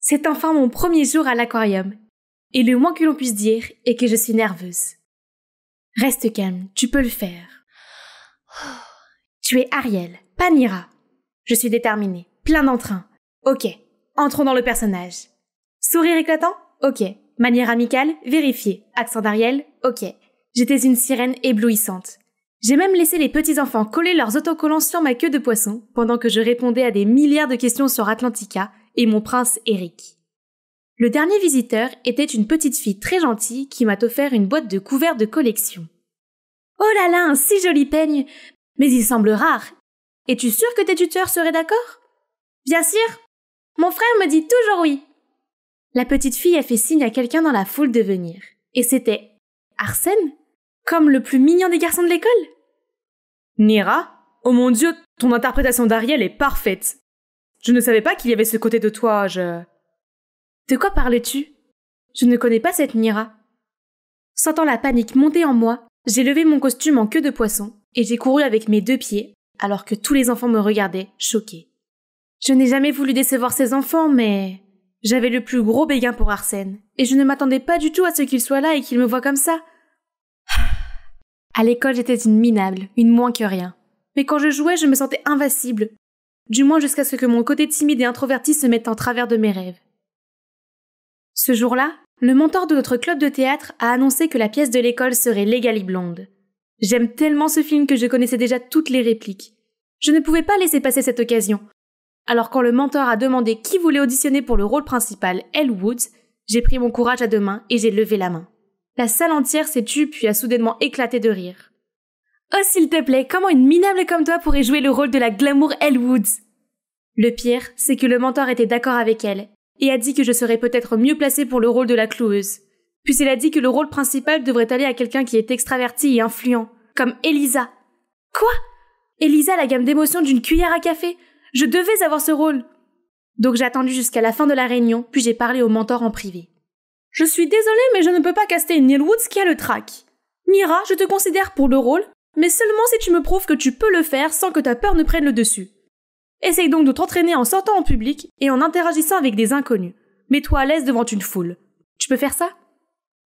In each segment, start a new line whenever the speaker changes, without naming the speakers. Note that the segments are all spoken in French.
C'est enfin mon premier jour à l'aquarium. Et le moins que l'on puisse dire est que je suis nerveuse. Reste calme, tu peux le faire. Tu es Ariel, pas Nira. Je suis déterminée, plein d'entrain. Ok, entrons dans le personnage. Sourire éclatant? Ok. Manière amicale? Vérifié. Accent d'Ariel? Ok. J'étais une sirène éblouissante. J'ai même laissé les petits enfants coller leurs autocollants sur ma queue de poisson pendant que je répondais à des milliards de questions sur Atlantica et mon prince Eric. Le dernier visiteur était une petite fille très gentille qui m'a offert une boîte de couverts de collection. Oh là là, un si joli peigne! Mais il semble rare. Es-tu sûr que tes tuteurs seraient d'accord? Bien sûr! Mon frère me dit toujours oui. La petite fille a fait signe à quelqu'un dans la foule de venir. Et c'était Arsène? Comme le plus mignon des garçons de l'école?
Nira? Oh mon Dieu, ton interprétation d'Ariel est parfaite. Je ne savais pas qu'il y avait ce côté de toi,
De quoi parles-tu? Je ne connais pas cette Nira. Sentant la panique monter en moi, j'ai levé mon costume en queue de poisson et j'ai couru avec mes 2 pieds alors que tous les enfants me regardaient, choqués. Je n'ai jamais voulu décevoir ces enfants, mais j'avais le plus gros béguin pour Arsène et je ne m'attendais pas du tout à ce qu'il soit là et qu'il me voie comme ça. À l'école, j'étais une minable, une moins que rien. Mais quand je jouais, je me sentais invincible. Du moins jusqu'à ce que mon côté timide et introverti se mette en travers de mes rêves. Ce jour-là, le mentor de notre club de théâtre a annoncé que la pièce de l'école serait Legally Blonde. J'aime tellement ce film que je connaissais déjà toutes les répliques. Je ne pouvais pas laisser passer cette occasion. Alors quand le mentor a demandé qui voulait auditionner pour le rôle principal, Elle Woods, j'ai pris mon courage à 2 mains et j'ai levé la main. La salle entière s'est tue puis a soudainement éclaté de rire. « Oh s'il te plaît, comment une minable comme toi pourrait jouer le rôle de la glamour Elle Woods ?» Le pire, c'est que le mentor était d'accord avec elle et a dit que je serais peut-être mieux placée pour le rôle de la cloueuse. Puis il a dit que le rôle principal devrait aller à quelqu'un qui est extraverti et influent, comme Elisa. Quoi? Elisa, la gamme d'émotions d'une cuillère à café? Je devais avoir ce rôle. Donc j'ai attendu jusqu'à la fin de la réunion, puis j'ai parlé au mentor en privé. Je suis désolée, mais je ne peux pas caster une Neil Woods qui a le trac. Nira, je te considère pour le rôle, mais seulement si tu me prouves que tu peux le faire sans que ta peur ne prenne le dessus. Essaye donc de t'entraîner en sortant en public et en interagissant avec des inconnus. Mets-toi à l'aise devant une foule. Tu peux faire ça?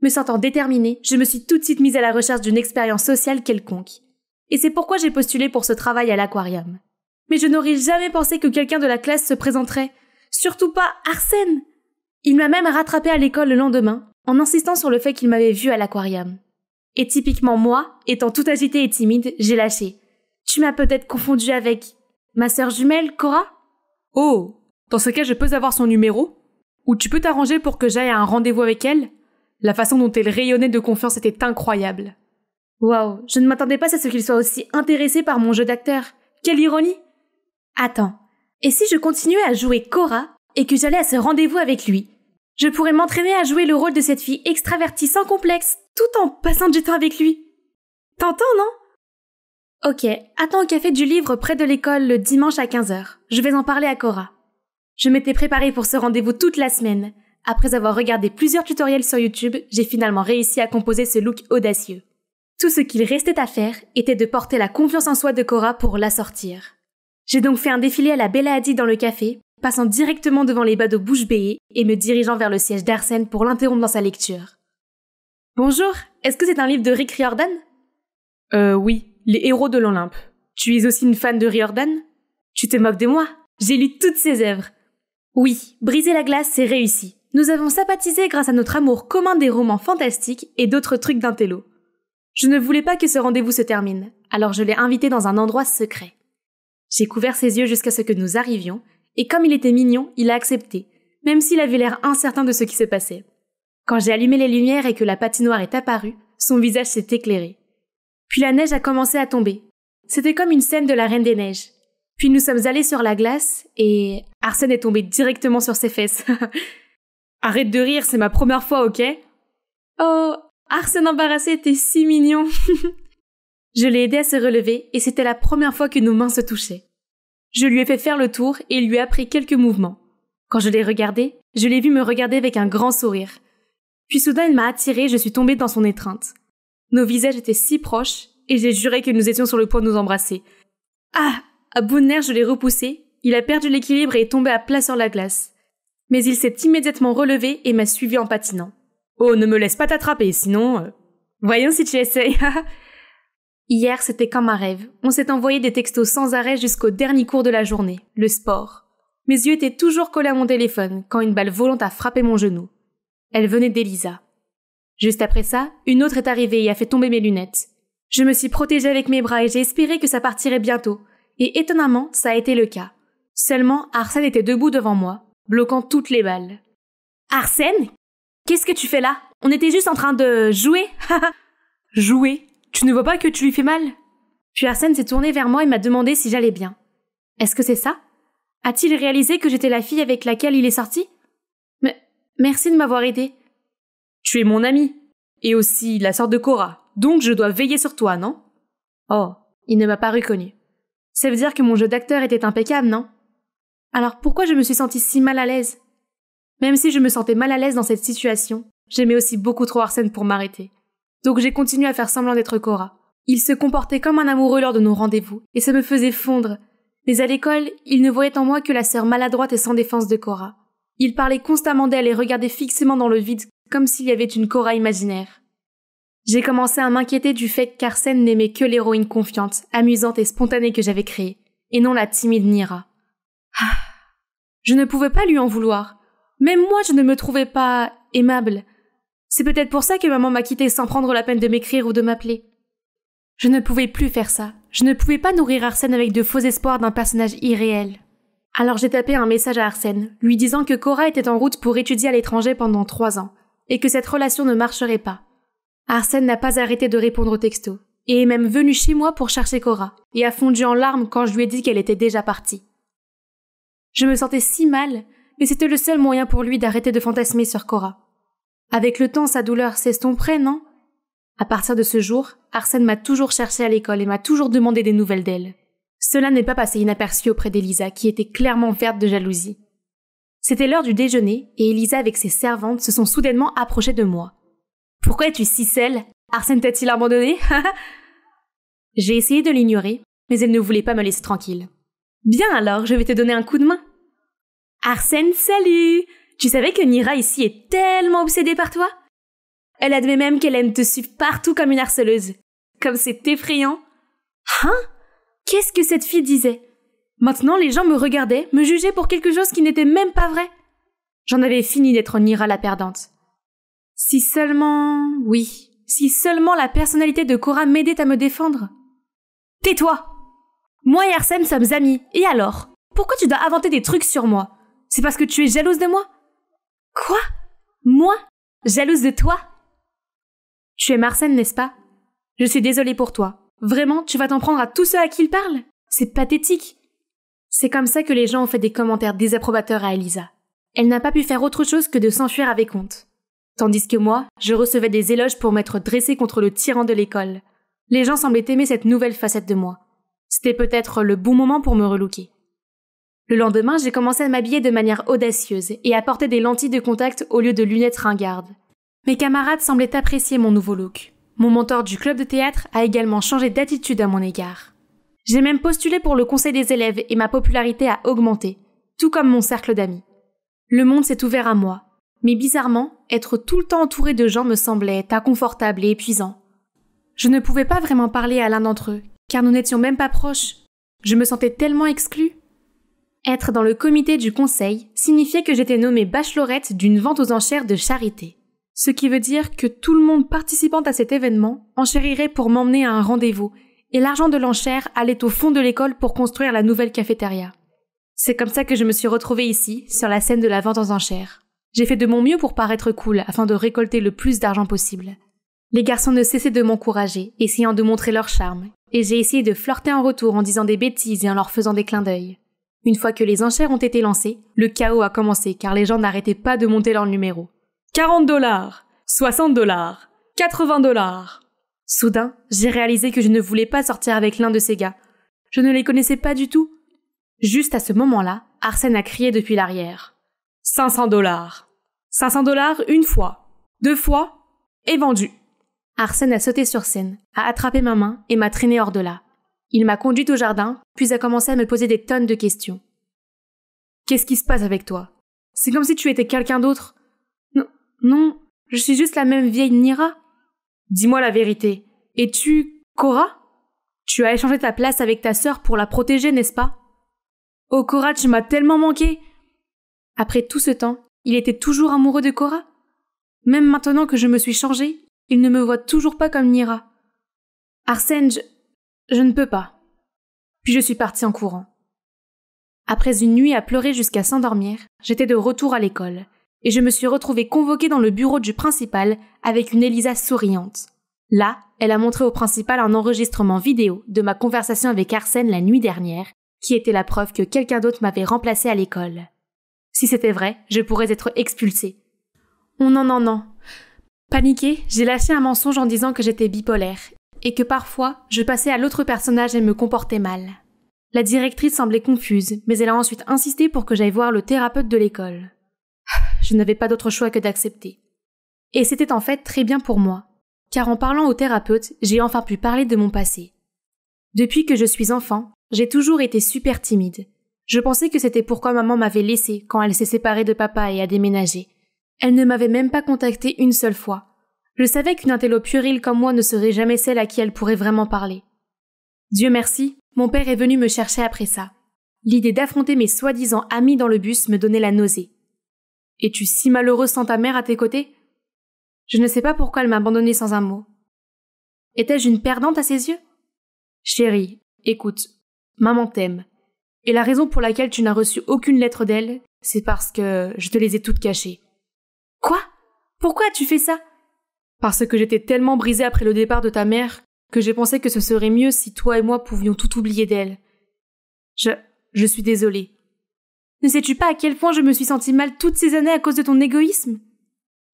Me sentant déterminée, je me suis tout de suite mise à la recherche d'une expérience sociale quelconque. Et c'est pourquoi j'ai postulé pour ce travail à l'aquarium. Mais je n'aurais jamais pensé que quelqu'un de la classe se présenterait. Surtout pas Arsène! Il m'a même rattrapé à l'école le lendemain, en insistant sur le fait qu'il m'avait vue à l'aquarium. Et typiquement moi, étant tout agitée et timide, j'ai lâché. Tu m'as peut-être confondue avec ma sœur jumelle, Cora?
Oh, dans ce cas, je peux avoir son numéro? Ou tu peux t'arranger pour que j'aille à un rendez-vous avec elle? La façon dont elle rayonnait de confiance était incroyable.
Waouh, je ne m'attendais pas à ce qu'il soit aussi intéressé par mon jeu d'acteur. Quelle ironie! Attends, et si je continuais à jouer Cora et que j'allais à ce rendez-vous avec lui? Je pourrais m'entraîner à jouer le rôle de cette fille extravertie sans complexe, tout en passant du temps avec lui. T'entends, non? Ok, attends au café du livre près de l'école le dimanche à 15h. Je vais en parler à Cora. Je m'étais préparée pour ce rendez-vous toute la semaine. Après avoir regardé plusieurs tutoriels sur YouTube, j'ai finalement réussi à composer ce look audacieux. Tout ce qu'il restait à faire était de porter la confiance en soi de Cora pour la sortir. J'ai donc fait un défilé à la Bella Hadid dans le café, passant directement devant les badauds bouche béée et me dirigeant vers le siège d'Arsène pour l'interrompre dans sa lecture. Bonjour, est-ce que c'est un livre de Rick Riordan?
Oui, Les héros de l'Olympe.
Tu es aussi une fan de Riordan? Tu te moques de moi? J'ai lu toutes ses œuvres. Oui, Briser la glace, c'est réussi. Nous avons sympathisé grâce à notre amour commun des romans fantastiques et d'autres trucs d'intello. Je ne voulais pas que ce rendez-vous se termine, alors je l'ai invité dans un endroit secret. J'ai couvert ses yeux jusqu'à ce que nous arrivions, et comme il était mignon, il a accepté, même s'il avait l'air incertain de ce qui se passait. Quand j'ai allumé les lumières et que la patinoire est apparue, son visage s'est éclairé. Puis la neige a commencé à tomber. C'était comme une scène de la Reine des Neiges. Puis nous sommes allés sur la glace, et Arsène est tombé directement sur ses fesses.
Arrête de rire, c'est ma première fois, ok?
Oh, Arsène embarrassé était si mignon. Je l'ai aidé à se relever et c'était la première fois que nos mains se touchaient. Je lui ai fait faire le tour et lui ai appris quelques mouvements. Quand je l'ai regardé, je l'ai vu me regarder avec un grand sourire. Puis soudain il m'a attirée et je suis tombée dans son étreinte. Nos visages étaient si proches et j'ai juré que nous étions sur le point de nous embrasser. Ah! À bout de nerfs, je l'ai repoussé, il a perdu l'équilibre et est tombé à plat sur la glace. Mais il s'est immédiatement relevé et m'a suivi en patinant.
Oh, ne me laisse pas t'attraper, sinon...
Voyons si tu essayes. Hier, c'était comme un rêve. On s'est envoyé des textos sans arrêt jusqu'au dernier cours de la journée, le sport. Mes yeux étaient toujours collés à mon téléphone quand une balle volante a frappé mon genou. Elle venait d'Elisa. Juste après ça, une autre est arrivée et a fait tomber mes lunettes. Je me suis protégée avec mes bras et j'ai espéré que ça partirait bientôt. Et étonnamment, ça a été le cas. Seulement, Arsène était debout devant moi, bloquant toutes les balles. « Arsène ? Qu'est-ce que tu fais là ? On était juste en train de jouer !»
Jouer ? Tu ne vois pas que tu lui fais mal ?
Puis Arsène s'est tourné vers moi et m'a demandé si j'allais bien. Est-ce que c'est ça ? A-t-il réalisé que j'étais la fille avec laquelle il est sorti ? Mais merci de m'avoir aidé.
Tu es mon amie, et aussi la sœur de Cora, donc je dois veiller sur toi, non ?
Oh, il ne m'a pas reconnu. Ça veut dire que mon jeu d'acteur était impeccable, non ? Alors pourquoi je me suis sentie si mal à l'aise ? Même si je me sentais mal à l'aise dans cette situation, j'aimais aussi beaucoup trop Arsène pour m'arrêter. Donc j'ai continué à faire semblant d'être Cora. Il se comportait comme un amoureux lors de nos rendez-vous, et ça me faisait fondre. Mais à l'école, il ne voyait en moi que la sœur maladroite et sans défense de Cora. Il parlait constamment d'elle et regardait fixement dans le vide, comme s'il y avait une Cora imaginaire. J'ai commencé à m'inquiéter du fait qu'Arsène n'aimait que l'héroïne confiante, amusante et spontanée que j'avais créée, et non la timide Nira. Je ne pouvais pas lui en vouloir. Même moi, je ne me trouvais pas aimable. C'est peut-être pour ça que maman m'a quittée sans prendre la peine de m'écrire ou de m'appeler. Je ne pouvais plus faire ça. Je ne pouvais pas nourrir Arsène avec de faux espoirs d'un personnage irréel. Alors j'ai tapé un message à Arsène, lui disant que Cora était en route pour étudier à l'étranger pendant 3 ans, et que cette relation ne marcherait pas. Arsène n'a pas arrêté de répondre aux textos, et est même venu chez moi pour chercher Cora, et a fondu en larmes quand je lui ai dit qu'elle était déjà partie. Je me sentais si mal, mais c'était le seul moyen pour lui d'arrêter de fantasmer sur Cora. Avec le temps, sa douleur s'estomperait, non ? À partir de ce jour, Arsène m'a toujours cherché à l'école et m'a toujours demandé des nouvelles d'elle. Cela n'est pas passé inaperçu auprès d'Elisa, qui était clairement verte de jalousie. C'était l'heure du déjeuner, et Elisa avec ses servantes se sont soudainement approchées de moi. « Pourquoi es-tu si seule ? Arsène t'a-t-il abandonné ?» J'ai essayé de l'ignorer, mais elle ne voulait pas me laisser tranquille. « Bien alors, je vais te donner un coup de main. »« Arsène, salut ! Tu savais que Nira ici est tellement obsédée par toi ? Elle admet même qu'elle aime te suivre partout comme une harceleuse. Comme c'est effrayant. » Hein ? Qu'est-ce que cette fille disait ? Maintenant, les gens me regardaient, me jugeaient pour quelque chose qui n'était même pas vrai. J'en avais fini d'être Nira la perdante. Si seulement... Oui, si seulement la personnalité de Cora m'aidait à me défendre. Tais-toi ! Moi et Arsène sommes amis, et alors ? Pourquoi tu dois inventer des trucs sur moi ? C'est parce que tu es jalouse de moi ? Quoi ? Moi ? Jalouse de toi ? Tu aimes Arsène, n'est-ce pas ? Je suis désolée pour toi. Vraiment, tu vas t'en prendre à tous ceux à qui il parle ? C'est pathétique. C'est comme ça que les gens ont fait des commentaires désapprobateurs à Elisa. Elle n'a pas pu faire autre chose que de s'enfuir avec honte. Tandis que moi, je recevais des éloges pour m'être dressée contre le tyran de l'école. Les gens semblaient aimer cette nouvelle facette de moi. C'était peut-être le bon moment pour me relooker. Le lendemain, j'ai commencé à m'habiller de manière audacieuse et à porter des lentilles de contact au lieu de lunettes ringardes. Mes camarades semblaient apprécier mon nouveau look. Mon mentor du club de théâtre a également changé d'attitude à mon égard. J'ai même postulé pour le conseil des élèves et ma popularité a augmenté, tout comme mon cercle d'amis. Le monde s'est ouvert à moi, mais bizarrement, être tout le temps entouré de gens me semblait inconfortable et épuisant. Je ne pouvais pas vraiment parler à l'un d'entre eux, car nous n'étions même pas proches. Je me sentais tellement exclue. Être dans le comité du conseil signifiait que j'étais nommée bachelorette d'une vente aux enchères de charité. Ce qui veut dire que tout le monde participant à cet événement enchérirait pour m'emmener à un rendez-vous, et l'argent de l'enchère allait au fond de l'école pour construire la nouvelle cafétéria. C'est comme ça que je me suis retrouvée ici, sur la scène de la vente aux enchères. J'ai fait de mon mieux pour paraître cool afin de récolter le plus d'argent possible. Les garçons ne cessaient de m'encourager, essayant de montrer leur charme, et j'ai essayé de flirter en retour en disant des bêtises et en leur faisant des clins d'œil. Une fois que les enchères ont été lancées, le chaos a commencé car les gens n'arrêtaient pas de monter leur numéro. 40 $, 60 $, 80 $. Soudain, j'ai réalisé que je ne voulais pas sortir avec l'un de ces gars. Je ne les connaissais pas du tout. Juste à ce moment-là, Arsène a crié depuis l'arrière. 500 $. 500 $ une fois, 2 fois, et vendu. Arsène a sauté sur scène, a attrapé ma main et m'a traîné hors de là. Il m'a conduite au jardin, puis a commencé à me poser des tonnes de questions. « Qu'est-ce qui se passe avec toi ?
C'est comme si tu étais quelqu'un d'autre. Non, je suis juste la même vieille Nira. Dis-moi la vérité. Es-tu Cora? Tu as échangé ta place avec ta sœur pour la protéger, n'est-ce pas? Oh Cora, tu m'as tellement manqué. Après tout ce temps, il était toujours amoureux de Cora? Même maintenant que je me suis changée, il ne me voit toujours pas comme Nira. Arsène, je ne peux pas. Puis je suis partie en courant. Après une nuit à pleurer jusqu'à s'endormir, j'étais de retour à l'école, et je me suis retrouvée convoquée dans le bureau du principal avec une Elisa souriante. Là, elle a montré au principal un enregistrement vidéo de ma conversation avec Arsène la nuit dernière, qui était la preuve que quelqu'un d'autre m'avait remplacée à l'école. Si c'était vrai, je pourrais être expulsée. Oh non. Paniquée, j'ai lâché un mensonge en disant que j'étais bipolaire, et que parfois, je passais à l'autre personnage et me comportais mal. La directrice semblait confuse, mais elle a ensuite insisté pour que j'aille voir le thérapeute de l'école. Je n'avais pas d'autre choix que d'accepter. Et c'était en fait très bien pour moi, car en parlant au thérapeute, j'ai enfin pu parler de mon passé. Depuis que je suis enfant, j'ai toujours été super timide. Je pensais que c'était pourquoi maman m'avait laissée quand elle s'est séparée de papa et a déménagé. Elle ne m'avait même pas contactée une seule fois. Je savais qu'une intello puérile comme moi ne serait jamais celle à qui elle pourrait vraiment parler. Dieu merci, mon père est venu me chercher après ça. L'idée d'affronter mes soi-disant amis dans le bus me donnait la nausée. « Es-tu si malheureuse sans ta mère à tes côtés ?» Je ne sais pas pourquoi elle m'a abandonnée sans un mot. Étais-je une perdante à ses yeux? Chérie, écoute, maman t'aime. Et la raison pour laquelle tu n'as reçu aucune lettre d'elle, c'est parce que je te les ai toutes cachées. Quoi? Pourquoi as-tu fait ça? Parce que j'étais tellement brisée après le départ de ta mère que j'ai pensé que ce serait mieux si toi et moi pouvions tout oublier d'elle. Je suis désolée. Ne sais-tu pas à quel point je me suis sentie mal toutes ces années à cause de ton égoïsme?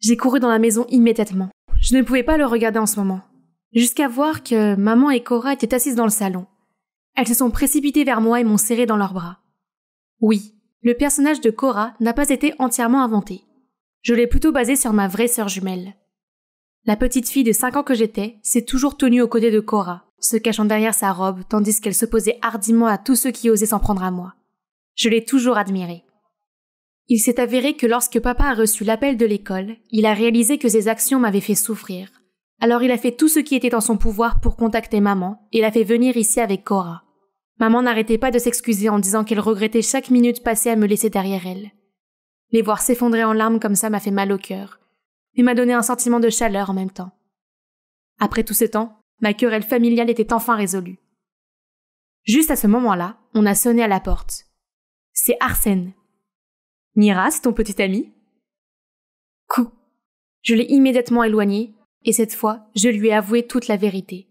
J'ai couru dans la maison immédiatement. Je ne pouvais pas le regarder en ce moment. Jusqu'à voir que maman et Cora étaient assises dans le salon. Elles se sont précipitées vers moi et m'ont serrée dans leurs bras. Oui, le personnage de Cora n'a pas été entièrement inventé. Je l'ai plutôt basé sur ma vraie sœur jumelle. La petite fille de 5 ans que j'étais s'est toujours tenue aux côtés de Cora, se cachant derrière sa robe tandis qu'elle s'opposait hardiment à tous ceux qui osaient s'en prendre à moi. Je l'ai toujours admirée. Il s'est avéré que lorsque papa a reçu l'appel de l'école, il a réalisé que ses actions m'avaient fait souffrir. Alors il a fait tout ce qui était en son pouvoir pour contacter maman et l'a fait venir ici avec Cora. Maman n'arrêtait pas de s'excuser en disant qu'elle regrettait chaque minute passée à me laisser derrière elle. Les voir s'effondrer en larmes comme ça m'a fait mal au cœur, mais m'a donné un sentiment de chaleur en même temps. Après tout ce temps, ma querelle familiale était enfin résolue. Juste à ce moment-là, on a sonné à la porte. C'est Arsène. Nira, c'est ton petit ami? Coup. Je l'ai immédiatement éloigné, et cette fois, je lui ai avoué toute la vérité.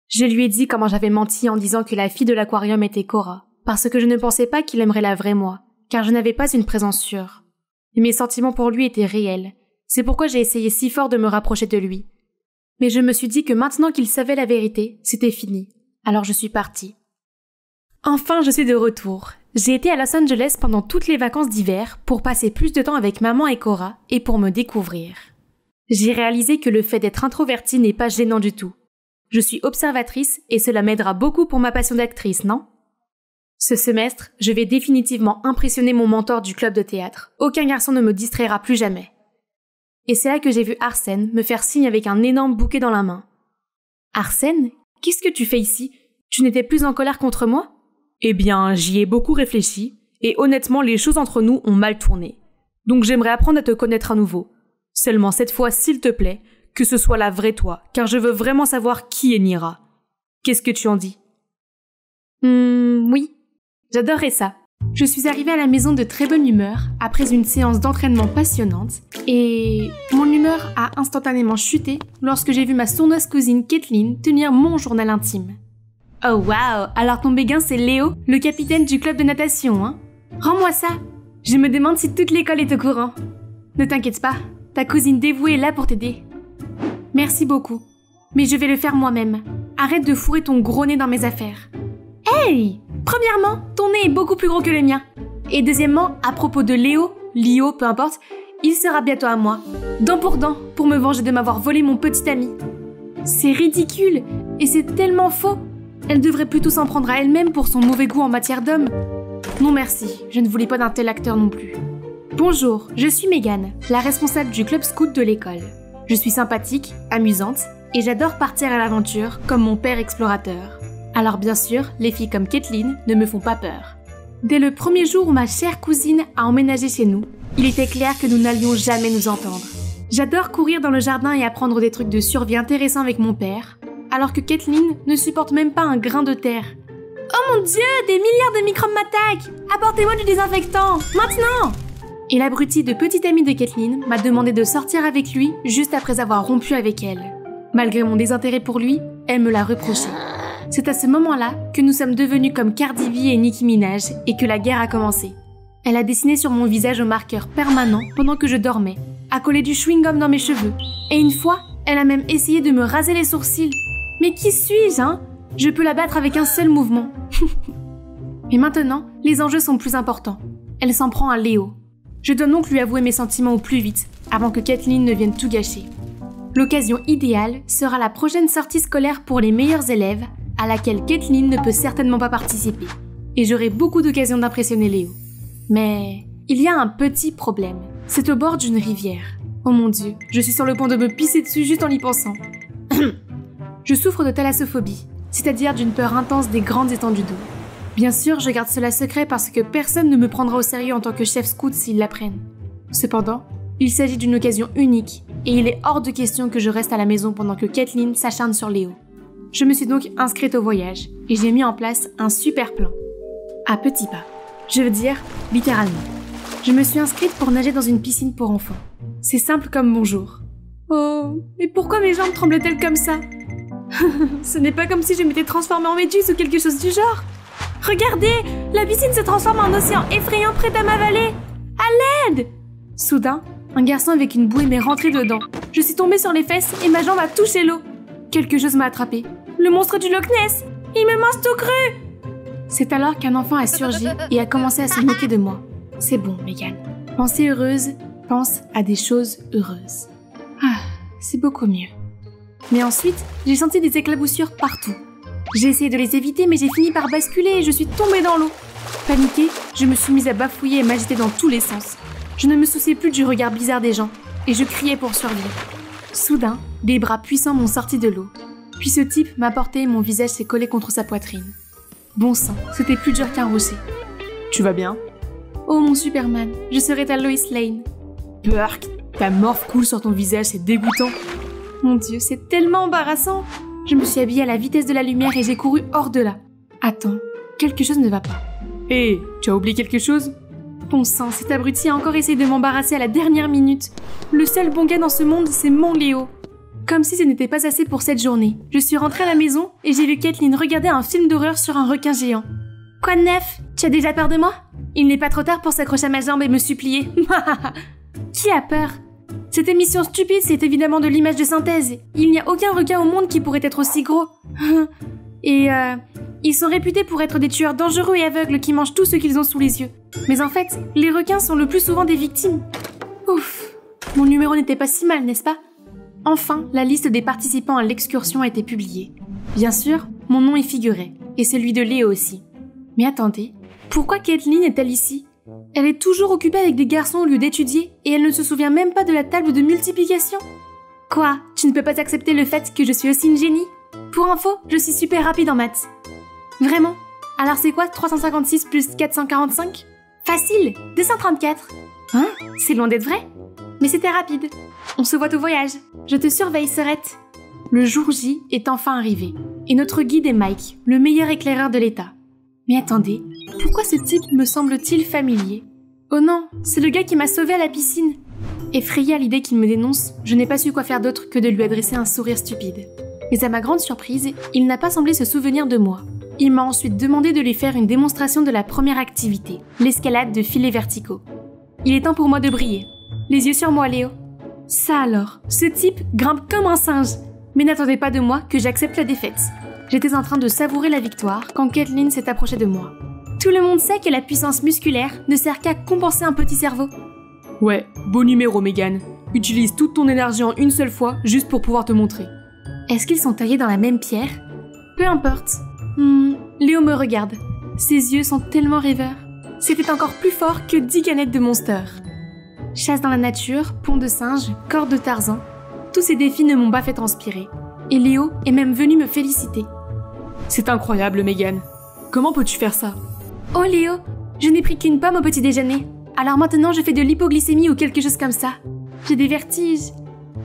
Je lui ai dit comment j'avais menti en disant que la fille de l'aquarium était Cora, parce que je ne pensais pas qu'il aimerait la vraie moi, car je n'avais pas une présence sûre. Mais mes sentiments pour lui étaient réels. C'est pourquoi j'ai essayé si fort de me rapprocher de lui. Mais je me suis dit que maintenant qu'il savait la vérité, c'était fini. Alors je suis partie. Enfin, je suis de retour. J'ai été à Los Angeles pendant toutes les vacances d'hiver pour passer plus de temps avec maman et Cora et pour me découvrir. J'ai réalisé que le fait d'être introvertie n'est pas gênant du tout. Je suis observatrice et cela m'aidera beaucoup pour ma passion d'actrice, non? Ce semestre, je vais définitivement impressionner mon mentor du club de théâtre. Aucun garçon ne me distraira plus jamais. Et c'est là que j'ai vu Arsène me faire signe avec un énorme bouquet dans la main. Arsène, qu'est-ce que tu fais ici? Tu n'étais plus en colère contre moi? Eh bien, j'y ai beaucoup réfléchi, et honnêtement, les choses entre nous ont mal tourné. Donc j'aimerais apprendre à te connaître à nouveau. Seulement cette fois, s'il te plaît, que ce soit la vraie toi, car je veux vraiment savoir qui est Nira. Qu'est-ce que tu en dis? Oui, j'adorerais ça. Je suis arrivée à la maison de très bonne humeur, après une séance d'entraînement passionnante, et mon humeur a instantanément chuté lorsque j'ai vu ma sournoise cousine Kathleen tenir mon journal intime. Oh waouh, alors ton béguin c'est Léo, le capitaine du club de natation, hein? Rends-moi ça! Je me demande si toute l'école est au courant. Ne t'inquiète pas, ta cousine dévouée est là pour t'aider. Merci beaucoup, mais je vais le faire moi-même. Arrête de fourrer ton gros nez dans mes affaires. Hey! Premièrement, ton nez est beaucoup plus gros que le mien. Et deuxièmement, à propos de Léo, peu importe, il sera bientôt à moi. Dent pour me venger de m'avoir volé mon petit ami. C'est ridicule, et c'est tellement faux. Elle devrait plutôt s'en prendre à elle-même pour son mauvais goût en matière d'homme. Non merci, je ne voulais pas d'un tel acteur non plus.
Bonjour, je suis Megan, la responsable du club scout de l'école. Je suis sympathique, amusante, et j'adore partir à l'aventure comme mon père explorateur. Alors bien sûr, les filles comme Kathleen ne me font pas peur. Dès le premier jour où ma chère cousine a emménagé chez nous, il était clair que nous n'allions jamais nous entendre. J'adore courir dans le jardin et apprendre des trucs de survie intéressants avec mon père, alors que Kathleen ne supporte même pas un grain de terre. Oh mon Dieu, des milliards de microbes m'attaquent! Apportez-moi du désinfectant, maintenant! Et l'abruti de petite amie de Kathleen m'a demandé de sortir avec lui juste après avoir rompu avec elle. Malgré mon désintérêt pour lui, elle me l'a reproché. C'est à ce moment-là que nous sommes devenus comme Cardi B et Nicki Minaj et que la guerre a commencé. Elle a dessiné sur mon visage au marqueur permanent pendant que je dormais, a collé du chewing-gum dans mes cheveux. Et une fois, elle a même essayé de me raser les sourcils. Mais qui suis-je, hein? Je peux la battre avec un seul mouvement. Mais maintenant, les enjeux sont plus importants. Elle s'en prend à Léo. Je dois donc lui avouer mes sentiments au plus vite, avant que Kathleen ne vienne tout gâcher. L'occasion idéale sera la prochaine sortie scolaire pour les meilleurs élèves, à laquelle Kathleen ne peut certainement pas participer. Et j'aurai beaucoup d'occasions d'impressionner Léo. Mais il y a un petit problème. C'est au bord d'une rivière. Oh mon Dieu, je suis sur le point de me pisser dessus juste en y pensant. Je souffre de thalassophobie, c'est-à-dire d'une peur intense des grandes étendues d'eau. Bien sûr, je garde cela secret parce que personne ne me prendra au sérieux en tant que chef scout s'ils l'apprennent. Cependant, il s'agit d'une occasion unique et il est hors de question que je reste à la maison pendant que Kathleen s'acharne sur Léo. Je me suis donc inscrite au voyage et j'ai mis en place un super plan. À petits pas. Je veux dire, littéralement. Je me suis inscrite pour nager dans une piscine pour enfants. C'est simple comme bonjour. Oh, mais pourquoi mes jambes tremblent-elles comme ça? Ce n'est pas comme si je m'étais transformée en méduse ou quelque chose du genre. Regardez, la piscine se transforme en océan effrayant près à m'avaler. À l'aide! Soudain, un garçon avec une bouée m'est rentré dedans. Je suis tombée sur les fesses et ma jambe a touché l'eau. Quelque chose m'a attrapée. Le monstre du Loch Ness! Il me mange tout cru! C'est alors qu'un enfant a surgi et a commencé à se moquer de moi. C'est bon, Megan. Pensée heureuse, pense à des choses heureuses. Ah, c'est beaucoup mieux. Mais ensuite, j'ai senti des éclaboussures partout. J'ai essayé de les éviter, mais j'ai fini par basculer et je suis tombée dans l'eau. Paniquée, je me suis mise à bafouiller et m'agiter dans tous les sens. Je ne me souciais plus du regard bizarre des gens et je criais pour survivre. Soudain, des bras puissants m'ont sorti de l'eau. Puis ce type m'a porté et mon visage s'est collé contre sa poitrine. Bon sang, c'était plus dur qu'un rocher.
Tu vas bien?
Oh mon Superman, je serai ta Lois Lane.
Burk, ta morphe coule sur ton visage, c'est dégoûtant.
Mon Dieu, c'est tellement embarrassant. Je me suis habillée à la vitesse de la lumière et j'ai couru hors de là. Attends, quelque chose ne va pas.
Hé, tu as oublié quelque chose?
Bon sang, cet abruti a encore essayé de m'embarrasser à la dernière minute. Le seul bon gars dans ce monde, c'est mon Léo. Comme si ce n'était pas assez pour cette journée. Je suis rentrée à la maison et j'ai vu Kathleen regarder un film d'horreur sur un requin géant. Quoi de neuf? Tu as déjà peur de moi? Il n'est pas trop tard pour s'accrocher à ma jambe et me supplier. Qui a peur? Cette émission stupide, c'est évidemment de l'image de synthèse. Il n'y a aucun requin au monde qui pourrait être aussi gros. Et ils sont réputés pour être des tueurs dangereux et aveugles qui mangent tout ce qu'ils ont sous les yeux. Mais en fait, les requins sont le plus souvent des victimes. Ouf, mon numéro n'était pas si mal, n'est-ce pas? Enfin, la liste des participants à l'excursion a été publiée. Bien sûr, mon nom y figurait, et celui de Léo aussi. Mais attendez, pourquoi Kathleen est-elle ici? Elle est toujours occupée avec des garçons au lieu d'étudier, et elle ne se souvient même pas de la table de multiplication. Quoi? Tu ne peux pas accepter le fait que je suis aussi une génie? Pour info, je suis super rapide en maths. Vraiment? Alors c'est quoi 356 plus 445? Facile, 234. Hein? C'est loin d'être vrai? Mais c'était rapide. On se voit au voyage. Je te surveille, sœurette. Le jour J est enfin arrivé. Et notre guide est Mike, le meilleur éclaireur de l'État. Mais attendez, pourquoi ce type me semble-t-il familier? Oh non, c'est le gars qui m'a sauvée à la piscine. Effrayée à l'idée qu'il me dénonce, je n'ai pas su quoi faire d'autre que de lui adresser un sourire stupide. Mais à ma grande surprise, il n'a pas semblé se souvenir de moi. Il m'a ensuite demandé de lui faire une démonstration de la première activité, l'escalade de filets verticaux. Il est temps pour moi de briller. Les yeux sur moi, Léo. Ça alors, ce type grimpe comme un singe. Mais n'attendez pas de moi que j'accepte la défaite. J'étais en train de savourer la victoire quand Kathleen s'est approchée de moi. Tout le monde sait que la puissance musculaire ne sert qu'à compenser un petit cerveau.
Ouais, beau numéro, Megan. Utilise toute ton énergie en une seule fois, juste pour pouvoir te montrer.
Est-ce qu'ils sont taillés dans la même pierre? Peu importe. Léo me regarde. Ses yeux sont tellement rêveurs. C'était encore plus fort que 10 canettes de Monster. Chasse dans la nature, pont de singe, corde de Tarzan, tous ces défis ne m'ont pas fait transpirer. Et Léo est même venu me féliciter.
C'est incroyable, Megan. Comment peux-tu faire ça?
Oh Léo, je n'ai pris qu'une pomme au petit déjeuner. Alors maintenant je fais de l'hypoglycémie ou quelque chose comme ça. J'ai des vertiges.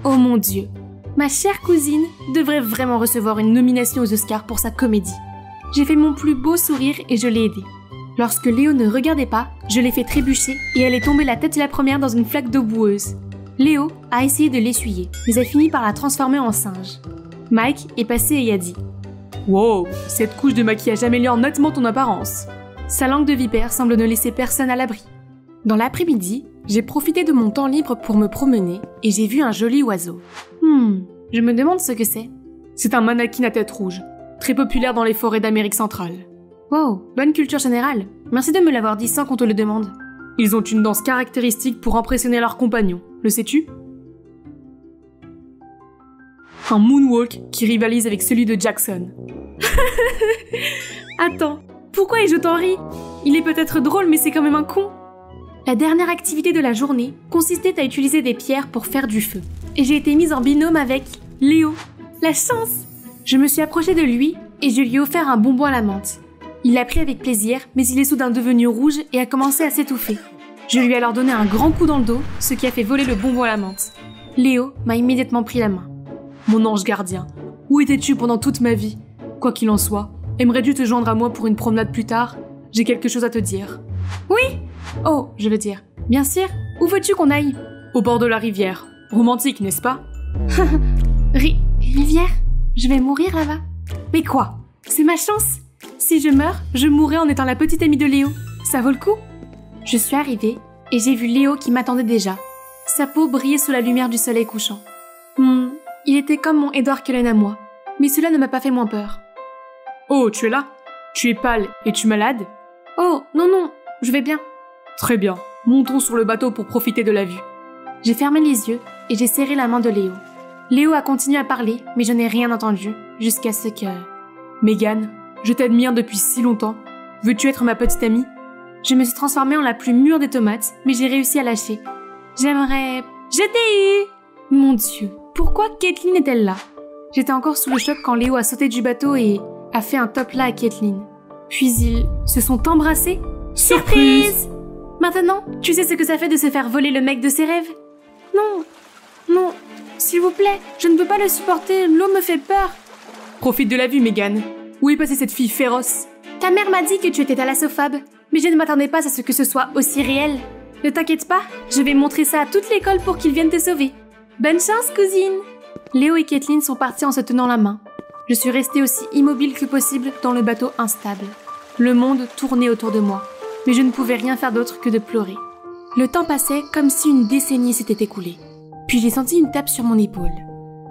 Oh mon Dieu. Ma chère cousine devrait vraiment recevoir une nomination aux Oscars pour sa comédie. J'ai fait mon plus beau sourire et je l'ai aidée. Lorsque Léo ne regardait pas, je l'ai fait trébucher et elle est tombée la tête la première dans une flaque d'eau boueuse. Léo a essayé de l'essuyer, mais a fini par la transformer en singe. Mike est passé et a dit «
Wow, cette couche de maquillage améliore nettement ton apparence. »
Sa langue de vipère semble ne laisser personne à l'abri. Dans l'après-midi, j'ai profité de mon temps libre pour me promener et j'ai vu un joli oiseau. Je me demande ce que c'est.
C'est un mannequin à tête rouge, très populaire dans les forêts d'Amérique centrale.
Wow, bonne culture générale. Merci de me l'avoir dit sans qu'on te le demande.
Ils ont une danse caractéristique pour impressionner leurs compagnons, le sais-tu? Un moonwalk qui rivalise avec celui de Jackson.
Attends, pourquoi ai-je autant ri? Il est peut-être drôle mais c'est quand même un con. La dernière activité de la journée consistait à utiliser des pierres pour faire du feu. Et j'ai été mise en binôme avec Léo. La chance! Je me suis approchée de lui et je lui ai offert un bonbon à la menthe. Il l'a pris avec plaisir, mais il est soudain devenu rouge et a commencé à s'étouffer. Je lui ai alors donné un grand coup dans le dos, ce qui a fait voler le bonbon à la menthe. Léo m'a immédiatement pris la main.
Mon ange gardien, où étais-tu pendant toute ma vie? Quoi qu'il en soit, aimerais-tu te joindre à moi pour une promenade plus tard? J'ai quelque chose à te dire.
Oui! Oh, je veux dire. Bien sûr. Où veux-tu qu'on aille?
Au bord de la rivière. Romantique, n'est-ce pas?
Rivière? Je vais mourir là-bas. Mais quoi? C'est ma chance. Si je meurs, je mourrai en étant la petite amie de Léo. Ça vaut le coup? Je suis arrivée et j'ai vu Léo qui m'attendait déjà. Sa peau brillait sous la lumière du soleil couchant. Il était comme mon Edward Cullen à moi. Mais cela ne m'a pas fait moins peur.
Oh, tu es là? Tu es pâle. Es-tu malade?
Oh, non, je vais bien.
Très bien. Montons sur le bateau pour profiter de la vue.
J'ai fermé les yeux et j'ai serré la main de Léo. Léo a continué à parler, mais je n'ai rien entendu, jusqu'à ce que...
Megan, je t'admire depuis si longtemps. Veux-tu être ma petite amie?
Je me suis transformée en la plus mûre des tomates, mais j'ai réussi à lâcher. J'aimerais... Je t'ai eu! Mon Dieu, pourquoi Caitlin est-elle là? J'étais encore sous le choc quand Léo a sauté du bateau et a fait un top là à Caitlin. Puis ils se sont embrassés.
Surprise!
Maintenant, tu sais ce que ça fait de se faire voler le mec de ses rêves? Non, s'il vous plaît, je ne peux pas le supporter, l'eau me fait peur.
Profite de la vue, Megan. Où est passée cette fille féroce?
Ta mère m'a dit que tu étais thalassophobe, mais je ne m'attendais pas à ce que ce soit aussi réel. Ne t'inquiète pas, je vais montrer ça à toute l'école pour qu'ils viennent te sauver. Bonne chance, cousine! Léo et Caitlin sont partis en se tenant la main. Je suis restée aussi immobile que possible dans le bateau instable. Le monde tournait autour de moi, mais je ne pouvais rien faire d'autre que de pleurer. Le temps passait comme si une décennie s'était écoulée. Puis j'ai senti une tape sur mon épaule.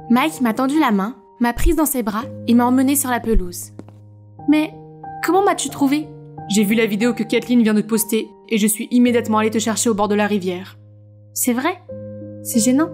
Mike m'a tendu la main, m'a prise dans ses bras et m'a emmenée sur la pelouse. Mais comment m'as-tu trouvée?
J'ai vu la vidéo que Caitlin vient de poster et je suis immédiatement allée te chercher au bord de la rivière.
C'est vrai? C'est gênant.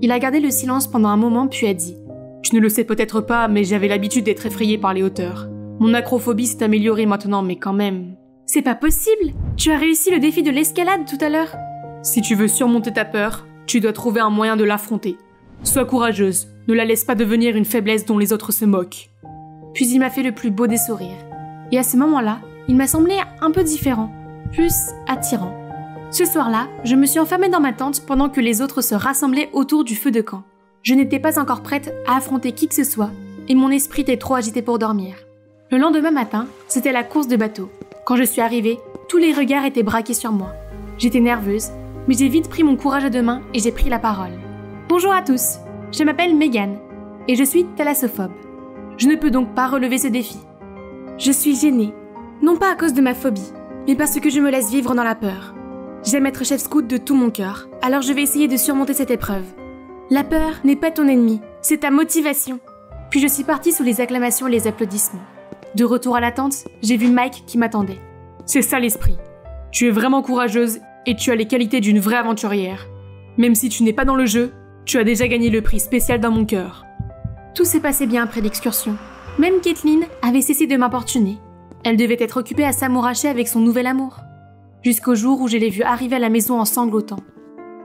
Il a gardé le silence pendant un moment puis a dit «
Tu ne le sais peut-être pas, mais j'avais l'habitude d'être effrayée par les hauteurs. Mon acrophobie s'est améliorée maintenant, mais quand même... »
C'est pas possible! Tu as réussi le défi de l'escalade tout à l'heure.
Si tu veux surmonter ta peur, tu dois trouver un moyen de l'affronter. Sois courageuse, ne la laisse pas devenir une faiblesse dont les autres se moquent.
Puis il m'a fait le plus beau des sourires. Et à ce moment-là, il m'a semblé un peu différent, plus attirant. Ce soir-là, je me suis enfermée dans ma tente pendant que les autres se rassemblaient autour du feu de camp. Je n'étais pas encore prête à affronter qui que ce soit, et mon esprit était trop agité pour dormir. Le lendemain matin, c'était la course de bateau. Quand je suis arrivée, tous les regards étaient braqués sur moi. J'étais nerveuse, mais j'ai vite pris mon courage à deux mains et j'ai pris la parole. Bonjour à tous, je m'appelle Megan, et je suis thalassophobe. Je ne peux donc pas relever ce défi. Je suis gênée, non pas à cause de ma phobie, mais parce que je me laisse vivre dans la peur. J'aime être chef scout de tout mon cœur, alors je vais essayer de surmonter cette épreuve. La peur n'est pas ton ennemi, c'est ta motivation. Puis je suis partie sous les acclamations et les applaudissements. De retour à la tente, j'ai vu Mike qui m'attendait.
C'est ça l'esprit. Tu es vraiment courageuse et tu as les qualités d'une vraie aventurière. Même si tu n'es pas dans le jeu, tu as déjà gagné le prix spécial dans mon cœur.
Tout s'est passé bien après l'excursion. Même Caitlin avait cessé de m'importuner. Elle devait être occupée à s'amouracher avec son nouvel amour. Jusqu'au jour où je l'ai vue arriver à la maison en sanglotant.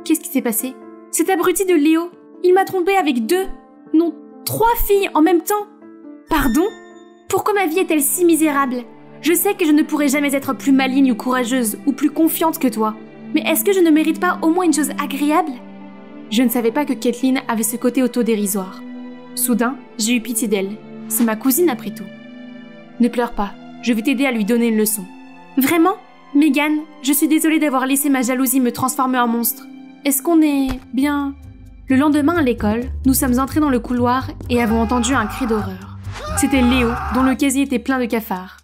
Qu'est-ce qui s'est passé? Cet abruti de Léo, il m'a trompée avec 2, non 3 filles en même temps. Pardon? Pourquoi ma vie est-elle si misérable? Je sais que je ne pourrai jamais être plus maligne ou courageuse ou plus confiante que toi. Mais est-ce que je ne mérite pas au moins une chose agréable? Je ne savais pas que Kathleen avait ce côté autodérisoire. Soudain, j'ai eu pitié d'elle. C'est ma cousine après tout. Ne pleure pas, je vais t'aider à lui donner une leçon. Vraiment? Megan, je suis désolée d'avoir laissé ma jalousie me transformer en monstre. Est-ce qu'on est bien... Le lendemain à l'école, nous sommes entrés dans le couloir et avons entendu un cri d'horreur. C'était Léo, dont le casier était plein de cafards.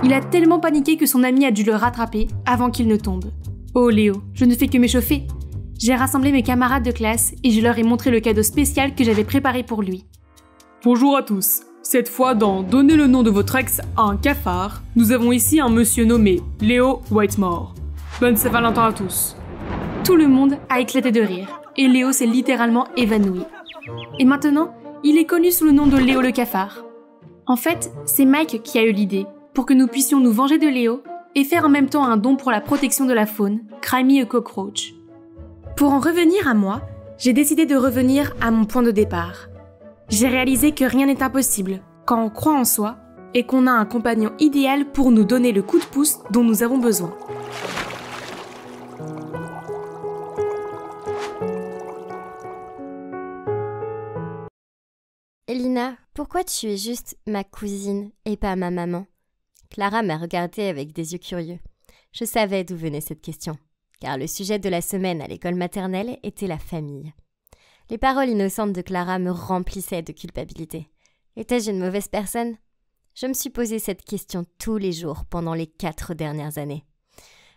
Il a tellement paniqué que son ami a dû le rattraper avant qu'il ne tombe. Oh Léo, je ne fais que m'échauffer. J'ai rassemblé mes camarades de classe et je leur ai montré le cadeau spécial que j'avais préparé pour lui.
Bonjour à tous. Cette fois, dans Donnez le nom de votre ex à un cafard, nous avons ici un monsieur nommé Léo Whitemore. Bonne Saint-Valentin à tous.
Tout le monde a éclaté de rire et Léo s'est littéralement évanoui. Et maintenant, il est connu sous le nom de Léo le cafard. En fait, c'est Mike qui a eu l'idée pour que nous puissions nous venger de Léo et faire en même temps un don pour la protection de la faune, Cry Me a Cockroach. Pour en revenir à moi, j'ai décidé de revenir à mon point de départ. J'ai réalisé que rien n'est impossible quand on croit en soi et qu'on a un compagnon idéal pour nous donner le coup de pouce dont nous avons besoin.
Lina, pourquoi tu es juste ma cousine et pas ma maman? Clara m'a regardée avec des yeux curieux. Je savais d'où venait cette question, car le sujet de la semaine à l'école maternelle était la famille. Les paroles innocentes de Clara me remplissaient de culpabilité. Étais-je une mauvaise personne? Je me suis posé cette question tous les jours pendant les 4 dernières années.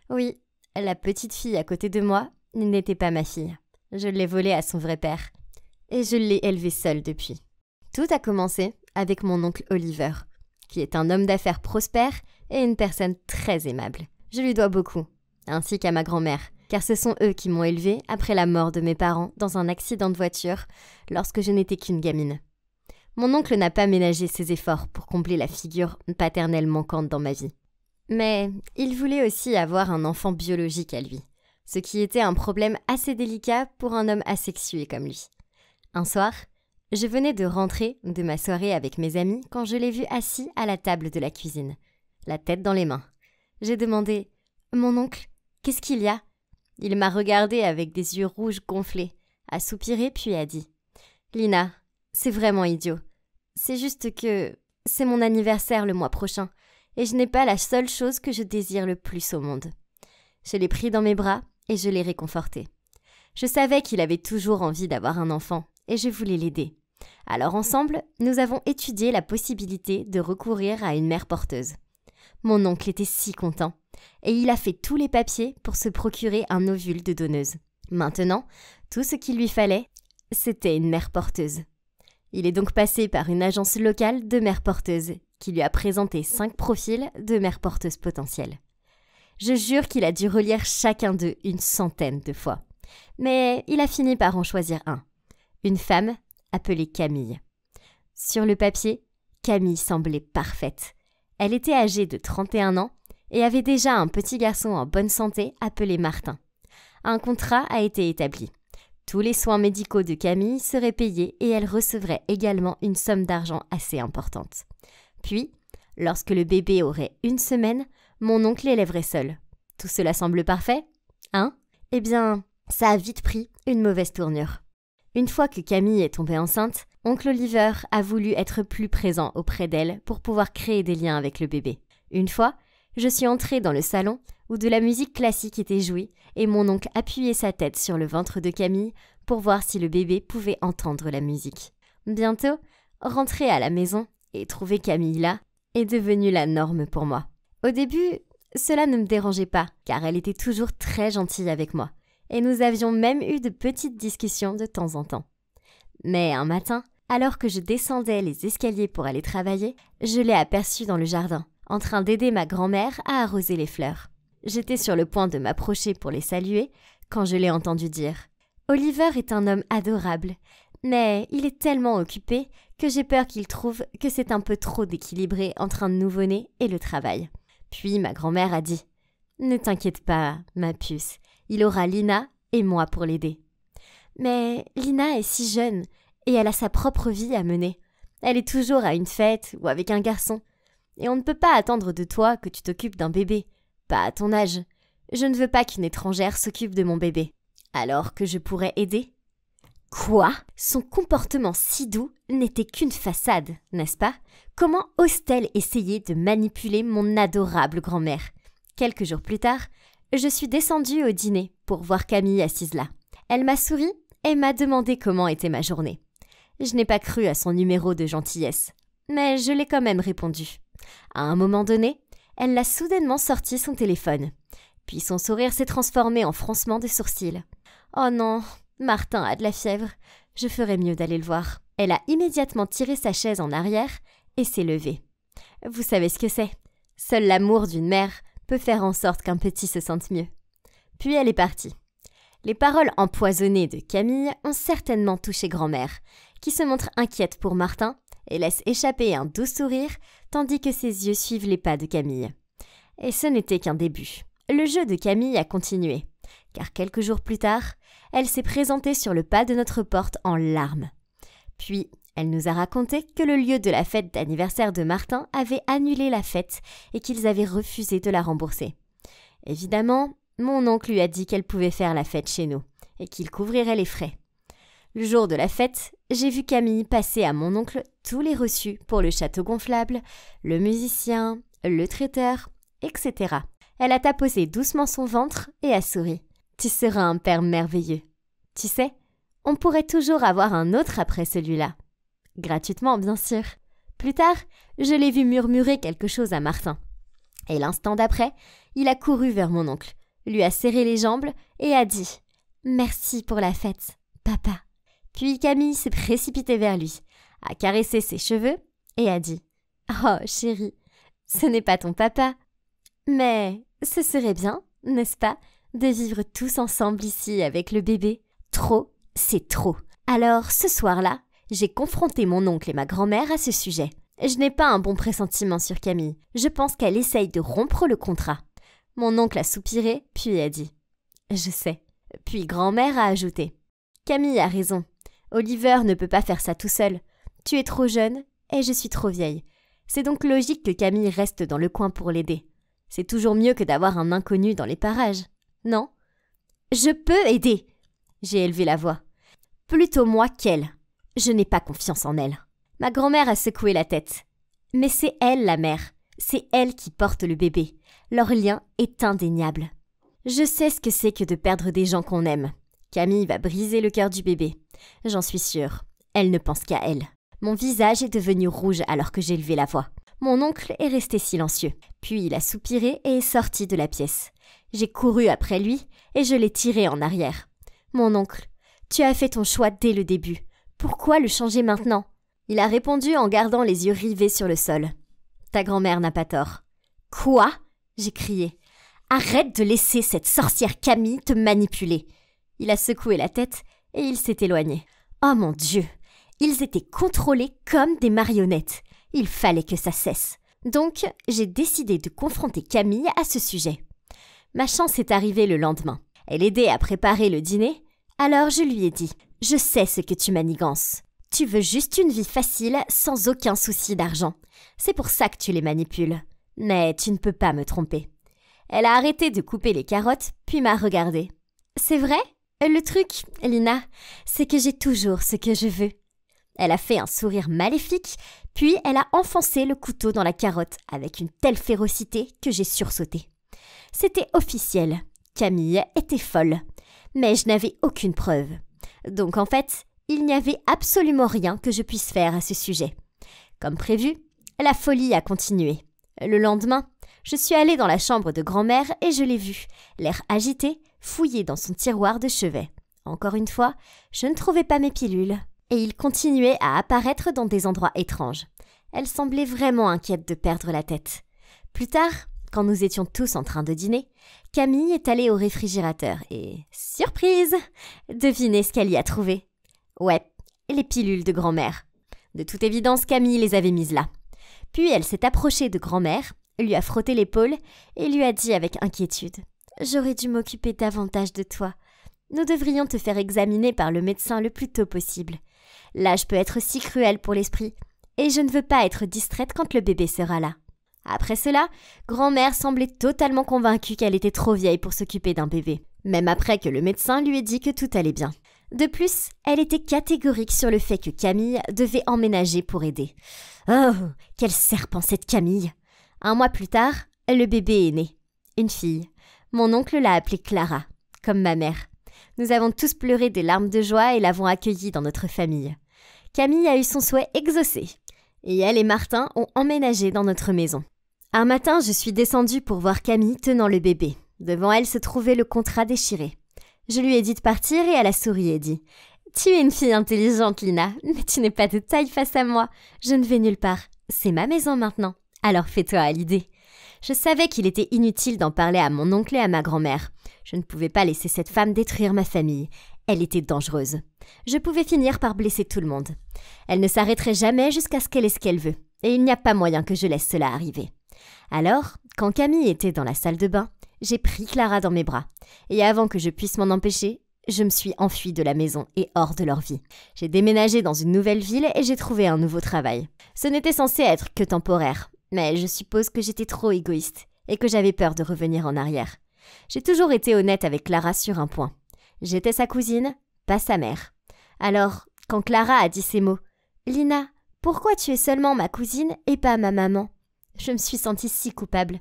Oui, la petite fille à côté de moi n'était pas ma fille. Je l'ai volée à son vrai père, et je l'ai élevée seule depuis. Tout a commencé avec mon oncle Oliver, qui est un homme d'affaires prospère et une personne très aimable. Je lui dois beaucoup, ainsi qu'à ma grand-mère, car ce sont eux qui m'ont élevée après la mort de mes parents dans un accident de voiture lorsque je n'étais qu'une gamine. Mon oncle n'a pas ménagé ses efforts pour combler la figure paternelle manquante dans ma vie. Mais il voulait aussi avoir un enfant biologique à lui, ce qui était un problème assez délicat pour un homme asexué comme lui. Un soir, je venais de rentrer de ma soirée avec mes amis quand je l'ai vu assis à la table de la cuisine, la tête dans les mains. J'ai demandé « Mon oncle, qu'est-ce qu'il y a ?» Il m'a regardé avec des yeux rouges gonflés, a soupiré puis a dit « Lina, c'est vraiment idiot. C'est juste que c'est mon anniversaire le mois prochain et je n'ai pas la seule chose que je désire le plus au monde. » Je l'ai pris dans mes bras et je l'ai réconforté. Je savais qu'il avait toujours envie d'avoir un enfant et je voulais l'aider. Alors ensemble, nous avons étudié la possibilité de recourir à une mère porteuse. Mon oncle était si content et il a fait tous les papiers pour se procurer un ovule de donneuse. Maintenant, tout ce qu'il lui fallait, c'était une mère porteuse. Il est donc passé par une agence locale de mères porteuses qui lui a présenté 5 profils de mères porteuses potentielles. Je jure qu'il a dû relire chacun d'eux une centaine de fois. Mais il a fini par en choisir un. Une femme appelée Camille. Sur le papier, Camille semblait parfaite. Elle était âgée de 31 ans et avait déjà un petit garçon en bonne santé appelé Martin. Un contrat a été établi. Tous les soins médicaux de Camille seraient payés et elle recevrait également une somme d'argent assez importante. Puis, lorsque le bébé aurait 1 semaine, mon oncle l'élèverait seul. Tout cela semble parfait, hein? Eh bien, ça a vite pris une mauvaise tournure. Une fois que Camille est tombée enceinte, oncle Oliver a voulu être plus présent auprès d'elle pour pouvoir créer des liens avec le bébé. Une fois, je suis entrée dans le salon où de la musique classique était jouée et mon oncle appuyait sa tête sur le ventre de Camille pour voir si le bébé pouvait entendre la musique. Bientôt, rentrer à la maison et trouver Camille là est devenu la norme pour moi. Au début, cela ne me dérangeait pas car elle était toujours très gentille avec moi. Et nous avions même eu de petites discussions de temps en temps. Mais un matin, alors que je descendais les escaliers pour aller travailler, je l'ai aperçue dans le jardin, en train d'aider ma grand-mère à arroser les fleurs. J'étais sur le point de m'approcher pour les saluer quand je l'ai entendu dire « Oliver est un homme adorable, mais il est tellement occupé que j'ai peur qu'il trouve que c'est un peu trop déséquilibré entre un nouveau-né et le travail. » Puis ma grand-mère a dit « Ne t'inquiète pas, ma puce. Il aura Lina et moi pour l'aider. Mais Lina est si jeune et elle a sa propre vie à mener. Elle est toujours à une fête ou avec un garçon. Et on ne peut pas attendre de toi que tu t'occupes d'un bébé, pas à ton âge. Je ne veux pas qu'une étrangère s'occupe de mon bébé. Alors que je pourrais aider ? Quoi ? Son comportement si doux n'était qu'une façade, n'est-ce pas ? Comment ose-t-elle essayer de manipuler mon adorable grand-mère ? Quelques jours plus tard, je suis descendue au dîner pour voir Camille assise là. Elle m'a souri et m'a demandé comment était ma journée. Je n'ai pas cru à son numéro de gentillesse, mais je l'ai quand même répondu. À un moment donné, elle a soudainement sorti son téléphone. Puis son sourire s'est transformé en froncement de sourcils. « Oh non, Martin a de la fièvre. Je ferais mieux d'aller le voir. » Elle a immédiatement tiré sa chaise en arrière et s'est levée. Vous savez ce que c'est. Seul l'amour d'une mère peut faire en sorte qu'un petit se sente mieux. Puis elle est partie. Les paroles empoisonnées de Camille ont certainement touché grand-mère, qui se montre inquiète pour Martin et laisse échapper un doux sourire tandis que ses yeux suivent les pas de Camille. Et ce n'était qu'un début. Le jeu de Camille a continué, car quelques jours plus tard, elle s'est présentée sur le pas de notre porte en larmes. Puis, elle nous a raconté que le lieu de la fête d'anniversaire de Martin avait annulé la fête et qu'ils avaient refusé de la rembourser. Évidemment, mon oncle lui a dit qu'elle pouvait faire la fête chez nous et qu'il couvrirait les frais. Le jour de la fête, j'ai vu Camille passer à mon oncle tous les reçus pour le château gonflable, le musicien, le traiteur, etc. Elle a tapoté doucement son ventre et a souri. « Tu seras un père merveilleux. Tu sais, on pourrait toujours avoir un autre après celui-là. » Gratuitement, bien sûr. Plus tard, je l'ai vu murmurer quelque chose à Martin. Et l'instant d'après, il a couru vers mon oncle, lui a serré les jambes et a dit « Merci pour la fête, papa. » Puis Camille s'est précipitée vers lui, a caressé ses cheveux et a dit « Oh, chérie, ce n'est pas ton papa. Mais ce serait bien, n'est-ce pas, de vivre tous ensemble ici avec le bébé. Trop, c'est trop. » Alors, ce soir-là, j'ai confronté mon oncle et ma grand-mère à ce sujet. Je n'ai pas un bon pressentiment sur Camille. Je pense qu'elle essaye de rompre le contrat. Mon oncle a soupiré, puis a dit « Je sais. » Puis grand-mère a ajouté « Camille a raison. Oliver ne peut pas faire ça tout seul. Tu es trop jeune et je suis trop vieille. C'est donc logique que Camille reste dans le coin pour l'aider. C'est toujours mieux que d'avoir un inconnu dans les parages, non ? Je peux aider. J'ai élevé la voix. Plutôt moi qu'elle. Je n'ai pas confiance en elle. Ma grand-mère a secoué la tête. Mais c'est elle la mère. C'est elle qui porte le bébé. Leur lien est indéniable. Je sais ce que c'est que de perdre des gens qu'on aime. Camille va briser le cœur du bébé. J'en suis sûre. Elle ne pense qu'à elle. Mon visage est devenu rouge alors que j'ai levé la voix. Mon oncle est resté silencieux. Puis il a soupiré et est sorti de la pièce. J'ai couru après lui et je l'ai tiré en arrière. Mon oncle, tu as fait ton choix dès le début. Pourquoi le changer maintenant ? Il a répondu en gardant les yeux rivés sur le sol. Ta grand-mère n'a pas tort. Quoi ? J'ai crié. Arrête de laisser cette sorcière Camille te manipuler. Il a secoué la tête et il s'est éloigné. Oh mon Dieu ! Ils étaient contrôlés comme des marionnettes. Il fallait que ça cesse. Donc, j'ai décidé de confronter Camille à ce sujet. Ma chance est arrivée le lendemain. Elle aidait à préparer le dîner, alors je lui ai dit « Je sais ce que tu manigances. Tu veux juste une vie facile sans aucun souci d'argent. C'est pour ça que tu les manipules. Mais tu ne peux pas me tromper. » Elle a arrêté de couper les carottes, puis m'a regardée. « C'est vrai ? Le truc, Lina, c'est que j'ai toujours ce que je veux. » Elle a fait un sourire maléfique, puis elle a enfoncé le couteau dans la carotte avec une telle férocité que j'ai sursauté. C'était officiel. Camille était folle. Mais je n'avais aucune preuve. Donc en fait, il n'y avait absolument rien que je puisse faire à ce sujet. Comme prévu, la folie a continué. Le lendemain, je suis allée dans la chambre de grand-mère et je l'ai vue, l'air agité, fouiller dans son tiroir de chevet. Encore une fois, je ne trouvais pas mes pilules. Et il continuait à apparaître dans des endroits étranges. Elle semblait vraiment inquiète de perdre la tête. Plus tard, quand nous étions tous en train de dîner, Camille est allée au réfrigérateur et, surprise, devinez ce qu'elle y a trouvé. Ouais, les pilules de grand-mère. De toute évidence, Camille les avait mises là. Puis elle s'est approchée de grand-mère, lui a frotté l'épaule et lui a dit avec inquiétude « J'aurais dû m'occuper davantage de toi. Nous devrions te faire examiner par le médecin le plus tôt possible. L'âge peut être si cruel pour l'esprit, et je ne veux pas être distraite quand le bébé sera là. » Après cela, grand-mère semblait totalement convaincue qu'elle était trop vieille pour s'occuper d'un bébé, même après que le médecin lui ait dit que tout allait bien. De plus, elle était catégorique sur le fait que Camille devait emménager pour aider. Oh, quel serpent cette Camille! 1 mois plus tard, le bébé est né. Une fille. Mon oncle l'a appelée Clara, comme ma mère. Nous avons tous pleuré des larmes de joie et l'avons accueillie dans notre famille. Camille a eu son souhait exaucé, et elle et Martin ont emménagé dans notre maison. Un matin, je suis descendue pour voir Camille tenant le bébé. Devant elle se trouvait le contrat déchiré. Je lui ai dit de partir et elle a souri et dit « Tu es une fille intelligente, Lina, mais tu n'es pas de taille face à moi. Je ne vais nulle part. C'est ma maison maintenant. Alors fais-toi à l'idée. » Je savais qu'il était inutile d'en parler à mon oncle et à ma grand-mère. Je ne pouvais pas laisser cette femme détruire ma famille. Elle était dangereuse. Je pouvais finir par blesser tout le monde. Elle ne s'arrêterait jamais jusqu'à ce qu'elle ait ce qu'elle veut. Et il n'y a pas moyen que je laisse cela arriver. Alors, quand Camille était dans la salle de bain, j'ai pris Clara dans mes bras. Et avant que je puisse m'en empêcher, je me suis enfuie de la maison et hors de leur vie. J'ai déménagé dans une nouvelle ville et j'ai trouvé un nouveau travail. Ce n'était censé être que temporaire. Mais je suppose que j'étais trop égoïste et que j'avais peur de revenir en arrière. J'ai toujours été honnête avec Clara sur un point. J'étais sa cousine, pas sa mère. Alors, quand Clara a dit ces mots, « Lina, pourquoi tu es seulement ma cousine et pas ma maman ?» Je me suis sentie si coupable.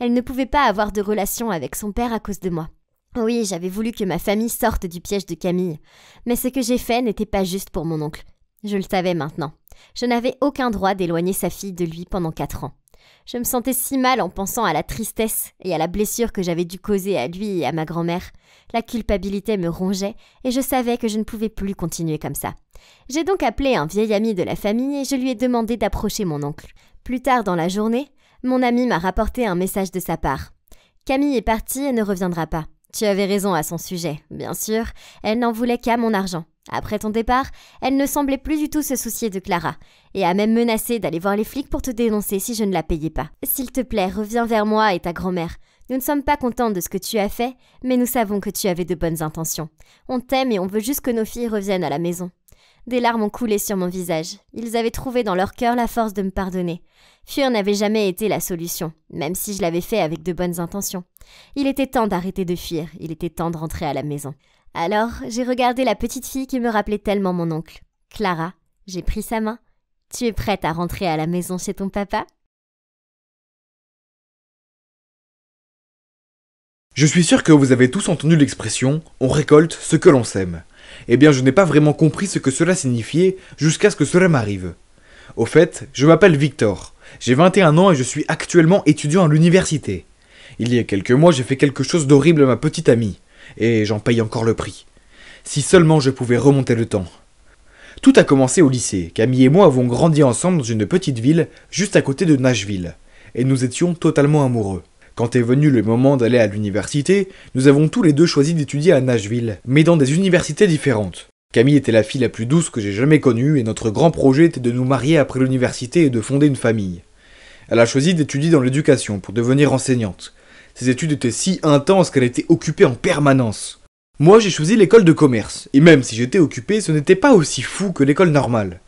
Elle ne pouvait pas avoir de relation avec son père à cause de moi. Oui, j'avais voulu que ma famille sorte du piège de Camille. Mais ce que j'ai fait n'était pas juste pour mon oncle. Je le savais maintenant. Je n'avais aucun droit d'éloigner sa fille de lui pendant 4 ans. Je me sentais si mal en pensant à la tristesse et à la blessure que j'avais dû causer à lui et à ma grand-mère. La culpabilité me rongeait et je savais que je ne pouvais plus continuer comme ça. J'ai donc appelé un vieil ami de la famille et je lui ai demandé d'approcher mon oncle. Plus tard dans la journée, mon ami m'a rapporté un message de sa part. « Camille est partie et ne reviendra pas. Tu avais raison à son sujet. Bien sûr, elle n'en voulait qu'à mon argent. Après ton départ, elle ne semblait plus du tout se soucier de Clara et a même menacé d'aller voir les flics pour te dénoncer si je ne la payais pas. S'il te plaît, reviens vers moi et ta grand-mère. Nous ne sommes pas contents de ce que tu as fait, mais nous savons que tu avais de bonnes intentions. On t'aime et on veut juste que nos filles reviennent à la maison. » Des larmes ont coulé sur mon visage. Ils avaient trouvé dans leur cœur la force de me pardonner. Fuir n'avait jamais été la solution, même si je l'avais fait avec de bonnes intentions. Il était temps d'arrêter de fuir, il était temps de rentrer à la maison. Alors, j'ai regardé la petite fille qui me rappelait tellement mon oncle. Clara, j'ai pris sa main. « Tu es prête à rentrer à la maison chez ton papa ?»
Je suis sûr que vous avez tous entendu l'expression « on récolte ce que l'on sème ». Eh bien, je n'ai pas vraiment compris ce que cela signifiait jusqu'à ce que cela m'arrive. Au fait, je m'appelle Victor. J'ai 21 ans et je suis actuellement étudiant à l'université. Il y a quelques mois, j'ai fait quelque chose d'horrible à ma petite amie. Et j'en paye encore le prix. Si seulement je pouvais remonter le temps. Tout a commencé au lycée. Camille et moi avons grandi ensemble dans une petite ville juste à côté de Nashville. Et nous étions totalement amoureux. Quand est venu le moment d'aller à l'université, nous avons tous les deux choisi d'étudier à Nashville, mais dans des universités différentes. Camille était la fille la plus douce que j'ai jamais connue et notre grand projet était de nous marier après l'université et de fonder une famille. Elle a choisi d'étudier dans l'éducation pour devenir enseignante. Ses études étaient si intenses qu'elle était occupée en permanence. Moi, j'ai choisi l'école de commerce, et même si j'étais occupé, ce n'était pas aussi fou que l'école normale.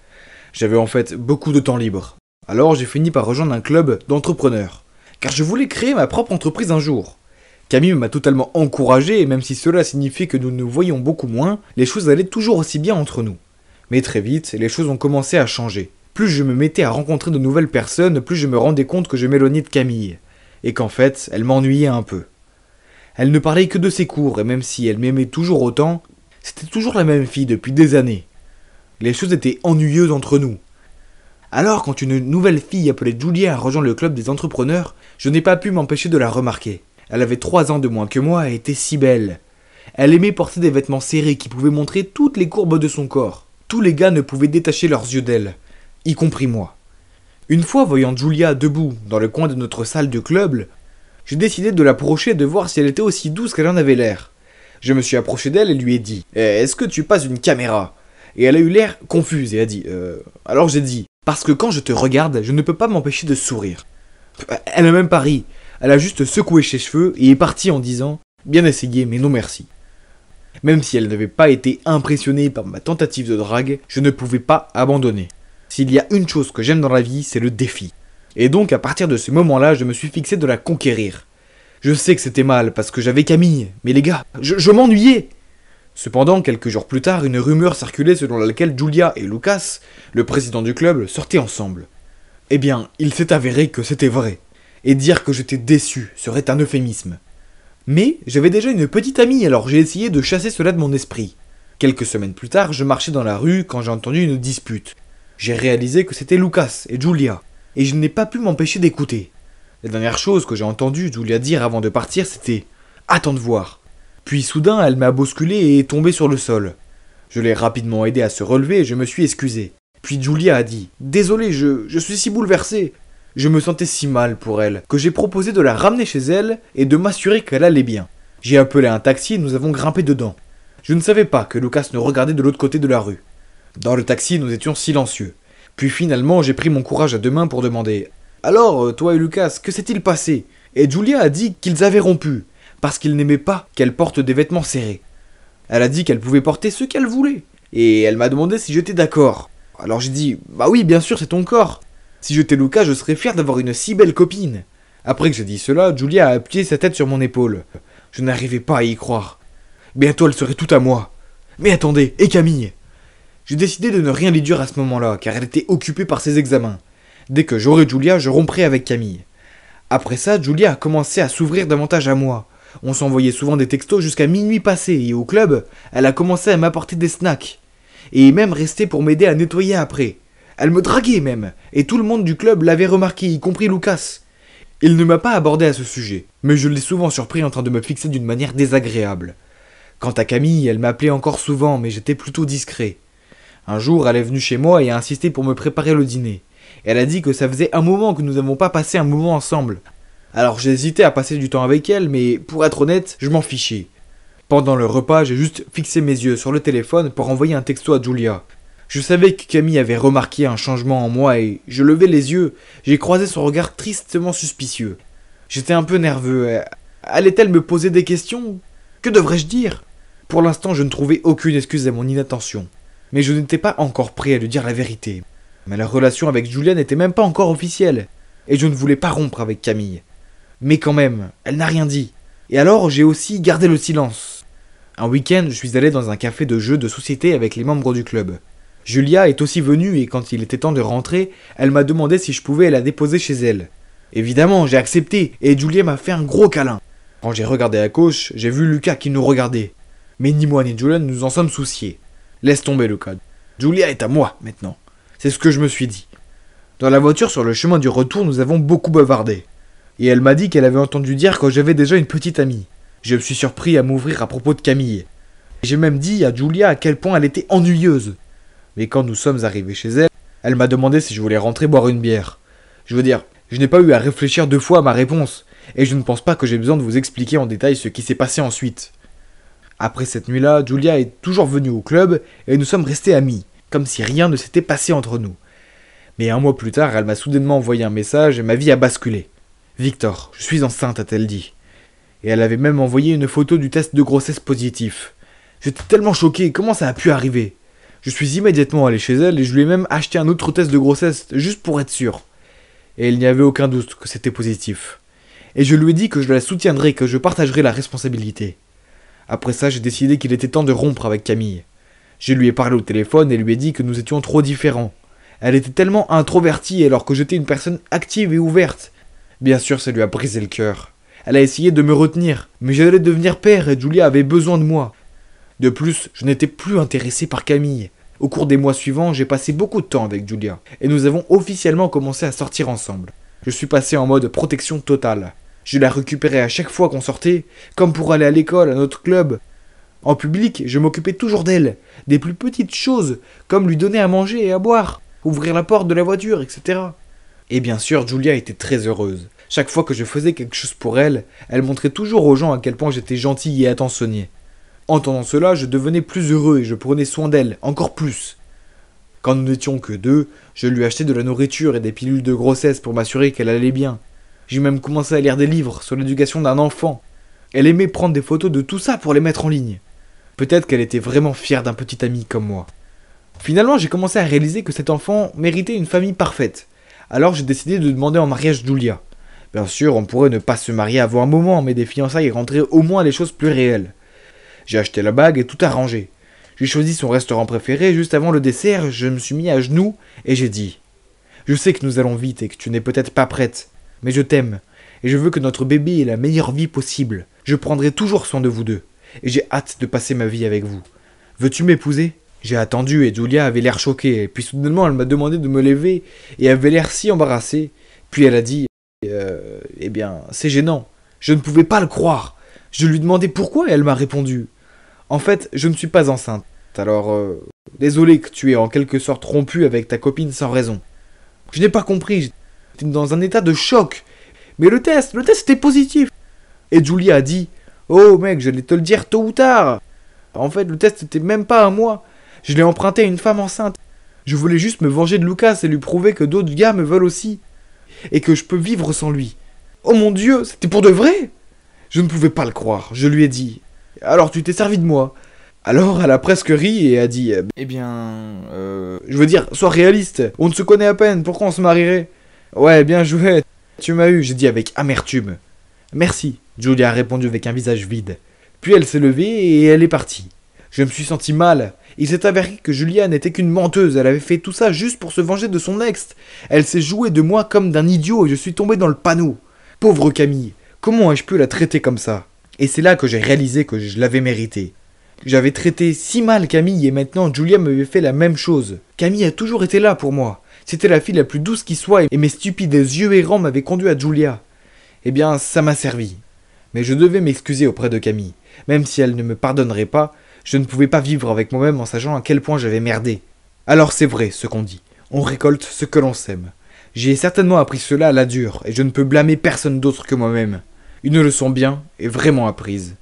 J'avais en fait beaucoup de temps libre. Alors j'ai fini par rejoindre un club d'entrepreneurs. Car je voulais créer ma propre entreprise un jour. Camille m'a totalement encouragé et même si cela signifiait que nous nous voyions beaucoup moins, les choses allaient toujours aussi bien entre nous. Mais très vite, les choses ont commencé à changer. Plus je me mettais à rencontrer de nouvelles personnes, plus je me rendais compte que je m'éloignais de Camille. Et qu'en fait, elle m'ennuyait un peu. Elle ne parlait que de ses cours et même si elle m'aimait toujours autant, c'était toujours la même fille depuis des années. Les choses étaient ennuyeuses entre nous. Alors, quand une nouvelle fille appelée Julia a rejoint le club des entrepreneurs, je n'ai pas pu m'empêcher de la remarquer. Elle avait 3 ans de moins que moi et était si belle. Elle aimait porter des vêtements serrés qui pouvaient montrer toutes les courbes de son corps. Tous les gars ne pouvaient détacher leurs yeux d'elle, y compris moi. Une fois, voyant Julia debout dans le coin de notre salle de club, j'ai décidé de l'approcher et de voir si elle était aussi douce qu'elle en avait l'air. Je me suis approché d'elle et lui ai dit « Est-ce que tu passes une caméra ?» Et elle a eu l'air confuse et a dit « Alors j'ai dit « Parce que quand je te regarde, je ne peux pas m'empêcher de sourire. » Elle a même pas ri. Elle a juste secoué ses cheveux et est partie en disant « Bien essayé, mais non merci. » Même si elle n'avait pas été impressionnée par ma tentative de drague, je ne pouvais pas abandonner. S'il y a une chose que j'aime dans la vie, c'est le défi. Et donc à partir de ce moment-là, je me suis fixé de la conquérir. Je sais que c'était mal parce que j'avais Camille, mais les gars, je m'ennuyais. Cependant, quelques jours plus tard, une rumeur circulait selon laquelle Julia et Lucas, le président du club, sortaient ensemble. Eh bien, il s'est avéré que c'était vrai. Et dire que j'étais déçu serait un euphémisme. Mais j'avais déjà une petite amie, alors j'ai essayé de chasser cela de mon esprit. Quelques semaines plus tard, je marchais dans la rue quand j'ai entendu une dispute. J'ai réalisé que c'était Lucas et Julia, et je n'ai pas pu m'empêcher d'écouter. La dernière chose que j'ai entendu Julia dire avant de partir, c'était « Attends de voir ». Puis soudain, elle m'a bousculé et est tombée sur le sol. Je l'ai rapidement aidée à se relever et je me suis excusé. Puis Julia a dit « Désolé, je suis si bouleversé ». Je me sentais si mal pour elle que j'ai proposé de la ramener chez elle et de m'assurer qu'elle allait bien. J'ai appelé un taxi et nous avons grimpé dedans. Je ne savais pas que Lucas nous regardait de l'autre côté de la rue. Dans le taxi, nous étions silencieux. Puis finalement, j'ai pris mon courage à deux mains pour demander « Alors, toi et Lucas, que s'est-il passé ?» Et Julia a dit qu'ils avaient rompu, parce qu'ils n'aimaient pas qu'elle porte des vêtements serrés. Elle a dit qu'elle pouvait porter ce qu'elle voulait, et elle m'a demandé si j'étais d'accord. Alors j'ai dit « Bah oui, bien sûr, c'est ton corps. Si j'étais Lucas, je serais fier d'avoir une si belle copine. » Après que j'ai dit cela, Julia a appuyé sa tête sur mon épaule. Je n'arrivais pas à y croire. Bientôt, elle serait toute à moi. Mais attendez, et Camille ? J'ai décidé de ne rien lui dire à ce moment-là, car elle était occupée par ses examens. Dès que j'aurais Julia, je romprais avec Camille. Après ça, Julia a commencé à s'ouvrir davantage à moi. On s'envoyait souvent des textos jusqu'à minuit passé, et au club, elle a commencé à m'apporter des snacks. Et même resté pour m'aider à nettoyer après. Elle me draguait même, et tout le monde du club l'avait remarqué, y compris Lucas. Il ne m'a pas abordé à ce sujet, mais je l'ai souvent surpris en train de me fixer d'une manière désagréable. Quant à Camille, elle m'appelait encore souvent, mais j'étais plutôt discret. Un jour, elle est venue chez moi et a insisté pour me préparer le dîner. Elle a dit que ça faisait un moment que nous n'avons pas passé un moment ensemble. Alors j'ai hésité à passer du temps avec elle, mais pour être honnête, je m'en fichais. Pendant le repas, j'ai juste fixé mes yeux sur le téléphone pour envoyer un texto à Julia. Je savais que Camille avait remarqué un changement en moi et je levais les yeux, j'ai croisé son regard tristement suspicieux. J'étais un peu nerveux. Allait-elle me poser des questions ? Que devrais-je dire ? Pour l'instant, je ne trouvais aucune excuse à mon inattention. Mais je n'étais pas encore prêt à lui dire la vérité. Mais la relation avec Julia n'était même pas encore officielle. Et je ne voulais pas rompre avec Camille. Mais quand même, elle n'a rien dit. Et alors, j'ai aussi gardé le silence. Un week-end, je suis allé dans un café de jeux de société avec les membres du club. Julia est aussi venue et quand il était temps de rentrer, elle m'a demandé si je pouvais la déposer chez elle. Évidemment, j'ai accepté et Julia m'a fait un gros câlin. Quand j'ai regardé à gauche, j'ai vu Lucas qui nous regardait. Mais ni moi ni Julia ne nous en sommes souciés. Laisse tomber Lucas. Julia est à moi maintenant. C'est ce que je me suis dit. Dans la voiture sur le chemin du retour, nous avons beaucoup bavardé. Et elle m'a dit qu'elle avait entendu dire que j'avais déjà une petite amie. Je me suis surpris à m'ouvrir à propos de Camille. J'ai même dit à Julia à quel point elle était ennuyeuse. Mais quand nous sommes arrivés chez elle, elle m'a demandé si je voulais rentrer boire une bière. Je veux dire, je n'ai pas eu à réfléchir 2 fois à ma réponse, et je ne pense pas que j'ai besoin de vous expliquer en détail ce qui s'est passé ensuite. Après cette nuit-là, Julia est toujours venue au club, et nous sommes restés amis, comme si rien ne s'était passé entre nous. Mais un mois plus tard, elle m'a soudainement envoyé un message et ma vie a basculé. « Victor, je suis enceinte », a-t-elle dit. Et elle avait même envoyé une photo du test de grossesse positif. J'étais tellement choqué, comment ça a pu arriver ? Je suis immédiatement allé chez elle et je lui ai même acheté un autre test de grossesse, juste pour être sûr. Et il n'y avait aucun doute que c'était positif. Et je lui ai dit que je la soutiendrais, que je partagerais la responsabilité. Après ça, j'ai décidé qu'il était temps de rompre avec Camille. Je lui ai parlé au téléphone et lui ai dit que nous étions trop différents. Elle était tellement introvertie alors que j'étais une personne active et ouverte. Bien sûr, ça lui a brisé le cœur. Elle a essayé de me retenir, mais j'allais devenir père et Julia avait besoin de moi. De plus, je n'étais plus intéressé par Camille. Au cours des mois suivants, j'ai passé beaucoup de temps avec Julia, et nous avons officiellement commencé à sortir ensemble. Je suis passé en mode protection totale. Je la récupérais à chaque fois qu'on sortait, comme pour aller à l'école, à notre club. En public, je m'occupais toujours d'elle, des plus petites choses, comme lui donner à manger et à boire, ouvrir la porte de la voiture, etc. Et bien sûr, Julia était très heureuse. Chaque fois que je faisais quelque chose pour elle, elle montrait toujours aux gens à quel point j'étais gentil et attentionné. Entendant cela, je devenais plus heureux et je prenais soin d'elle, encore plus. Quand nous n'étions que 2, je lui achetais de la nourriture et des pilules de grossesse pour m'assurer qu'elle allait bien. J'ai même commencé à lire des livres sur l'éducation d'un enfant. Elle aimait prendre des photos de tout ça pour les mettre en ligne. Peut-être qu'elle était vraiment fière d'un petit ami comme moi. Finalement, j'ai commencé à réaliser que cet enfant méritait une famille parfaite. Alors j'ai décidé de demander en mariage Julia. Bien sûr, on pourrait ne pas se marier avant un moment, mais des fiançailles rendraient au moins les choses plus réelles. J'ai acheté la bague et tout arrangé. J'ai choisi son restaurant préféré et juste avant le dessert, je me suis mis à genoux et j'ai dit « Je sais que nous allons vite et que tu n'es peut-être pas prête, mais je t'aime et je veux que notre bébé ait la meilleure vie possible. Je prendrai toujours soin de vous deux et j'ai hâte de passer ma vie avec vous. Veux-tu m'épouser ?» J'ai attendu et Julia avait l'air choquée, puis soudainement elle m'a demandé de me lever et avait l'air si embarrassée. Puis elle a dit eh bien, c'est gênant. Je ne pouvais pas le croire. Je lui demandais pourquoi et elle m'a répondu en fait, je ne suis pas enceinte. Alors, désolé que tu aies en quelque sorte rompu avec ta copine sans raison. Je n'ai pas compris, j'étais dans un état de choc. Mais le test était positif. Et Julia a dit oh mec, j'allais te le dire tôt ou tard. En fait, le test n'était même pas à moi. Je l'ai emprunté à une femme enceinte. Je voulais juste me venger de Lucas et lui prouver que d'autres gars me veulent aussi. Et que je peux vivre sans lui. Oh mon Dieu, c'était pour de vrai? Je ne pouvais pas le croire, je lui ai dit. Alors tu t'es servi de moi. Alors elle a presque ri et a dit je veux dire, sois réaliste. On ne se connaît à peine, pourquoi on se marierait? Ouais, bien joué. Tu m'as eu, j'ai dit avec amertume. Merci, Julia a répondu avec un visage vide. Puis elle s'est levée et elle est partie. Je me suis senti mal. Il s'est avéré que Julia n'était qu'une menteuse, elle avait fait tout ça juste pour se venger de son ex. Elle s'est jouée de moi comme d'un idiot et je suis tombé dans le panneau. Pauvre Camille, comment ai-je pu la traiter comme ça? Et c'est là que j'ai réalisé que je l'avais mérité. J'avais traité si mal Camille et maintenant Julia m'avait fait la même chose. Camille a toujours été là pour moi. C'était la fille la plus douce qui soit et mes stupides yeux errants m'avaient conduit à Julia. Eh bien, ça m'a servi. Mais je devais m'excuser auprès de Camille. Même si elle ne me pardonnerait pas, je ne pouvais pas vivre avec moi-même en sachant à quel point j'avais merdé. Alors c'est vrai ce qu'on dit. On récolte ce que l'on sème. J'ai certainement appris cela à la dure et je ne peux blâmer personne d'autre que moi-même. Une leçon bien et vraiment apprise.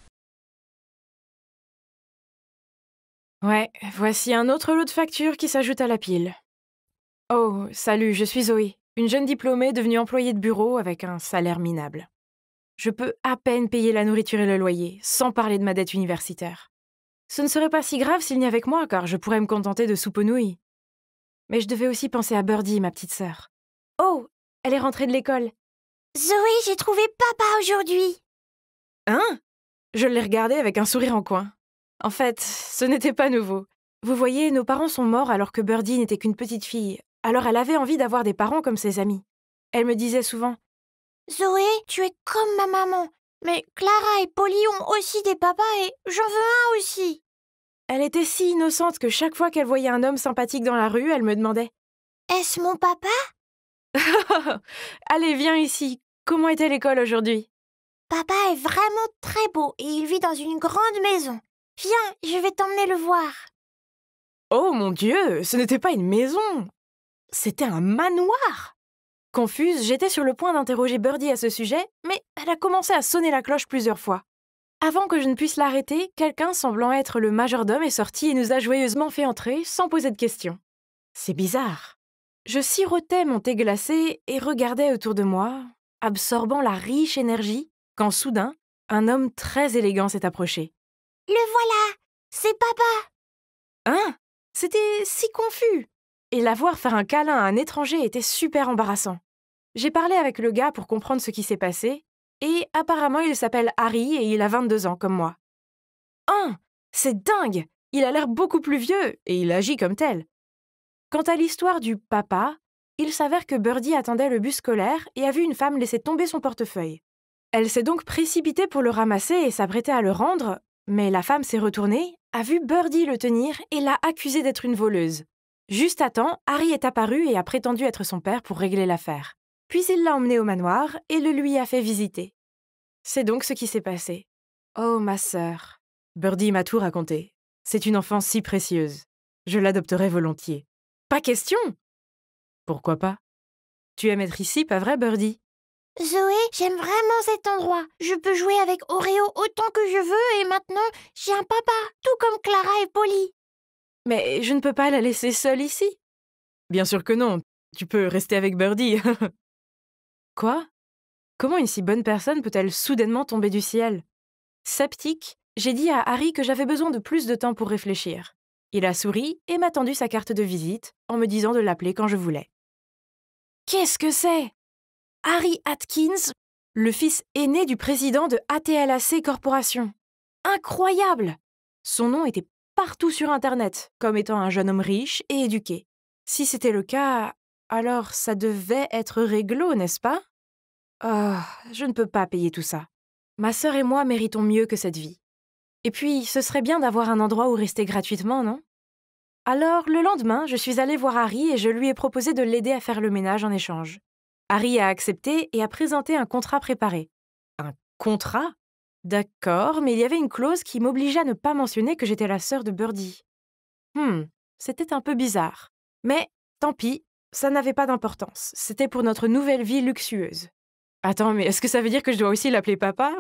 Ouais, voici un autre lot de factures qui s'ajoute à la pile. Oh, salut, je suis Zoé, une jeune diplômée devenue employée de bureau avec un salaire minable. Je peux à peine payer la nourriture et le loyer, sans parler de ma dette universitaire. Ce ne serait pas si grave s'il n'y avait que moi, car je pourrais me contenter de soupe aux nouilles. Mais je devais aussi penser à Birdie, ma petite sœur. Oh, elle est rentrée de l'école.
Zoé, j'ai trouvé papa aujourd'hui.
Hein? Je l'ai regardée avec un sourire en coin. En fait, ce n'était pas nouveau. Vous voyez, nos parents sont morts alors que Birdie n'était qu'une petite fille. Alors elle avait envie d'avoir des parents comme ses amis. Elle me disait souvent
Zoé, tu es comme ma maman. Mais Clara et Polly ont aussi des papas et j'en veux un aussi.
Elle était si innocente que chaque fois qu'elle voyait un homme sympathique dans la rue, elle me demandait
Est-ce mon papa?
Allez, viens ici. Comment était l'école aujourd'hui?
Papa est vraiment très beau et il vit dans une grande maison. Viens, je vais t'emmener le voir.
Oh mon Dieu, ce n'était pas une maison. C'était un manoir. Confuse, j'étais sur le point d'interroger Birdie à ce sujet, mais elle a commencé à sonner la cloche plusieurs fois. Avant que je ne puisse l'arrêter, quelqu'un semblant être le majordome est sorti et nous a joyeusement fait entrer sans poser de questions. C'est bizarre. Je sirotais mon thé glacé et regardais autour de moi, absorbant la riche énergie, quand soudain, un homme très élégant s'est approché.
Le voilà, c'est papa.
Hein? C'était si confus. Et la voir faire un câlin à un étranger était super embarrassant. J'ai parlé avec le gars pour comprendre ce qui s'est passé, et apparemment il s'appelle Harry et il a 22 ans comme moi. Hein? C'est dingue! Il a l'air beaucoup plus vieux et il agit comme tel. Quant à l'histoire du papa, il s'avère que Birdie attendait le bus scolaire et a vu une femme laisser tomber son portefeuille. Elle s'est donc précipitée pour le ramasser et s'apprêtait à le rendre, mais la femme s'est retournée, a vu Birdie le tenir et l'a accusée d'être une voleuse. Juste à temps, Harry est apparu et a prétendu être son père pour régler l'affaire. Puis il l'a emmené au manoir et le lui a fait visiter. C'est donc ce qui s'est passé. Oh, ma sœur. Birdie m'a tout raconté. C'est une enfant si précieuse. Je l'adopterai volontiers. Pas question! Pourquoi pas? Tu aimes être ici, pas vrai, Birdie?
Zoé, j'aime vraiment cet endroit. Je peux jouer avec Oreo autant que je veux et maintenant, j'ai un papa, tout comme Clara et Polly.
Mais je ne peux pas la laisser seule ici. Bien sûr que non. Tu peux rester avec Birdie. Quoi? Comment une si bonne personne peut-elle soudainement tomber du ciel? Sceptique,
J'ai dit à Harry que j'avais besoin de plus de temps pour réfléchir. Il a souri et m'a tendu sa carte de visite en me disant de l'appeler quand je voulais. Qu'est-ce que c'est? Harry Atkins, le fils aîné du président de ATLAC Corporation. Incroyable! Son nom était partout sur Internet, comme étant un jeune homme riche et éduqué. Si c'était le cas, alors ça devait être réglo, n'est-ce pas? Oh, je ne peux pas payer tout ça. Ma sœur et moi méritons mieux que cette vie. Et puis, ce serait bien d'avoir un endroit où rester gratuitement, non? Alors, le lendemain, je suis allée voir Harry et je lui ai proposé de l'aider à faire le ménage en échange. Harry a accepté et a présenté un contrat préparé. Un contrat? D'accord, mais il y avait une clause qui m'obligeait à ne pas mentionner que j'étais la sœur de Birdie. C'était un peu bizarre. Mais, tant pis, ça n'avait pas d'importance. C'était pour notre nouvelle vie luxueuse. Attends, mais est-ce que ça veut dire que je dois aussi l'appeler papa?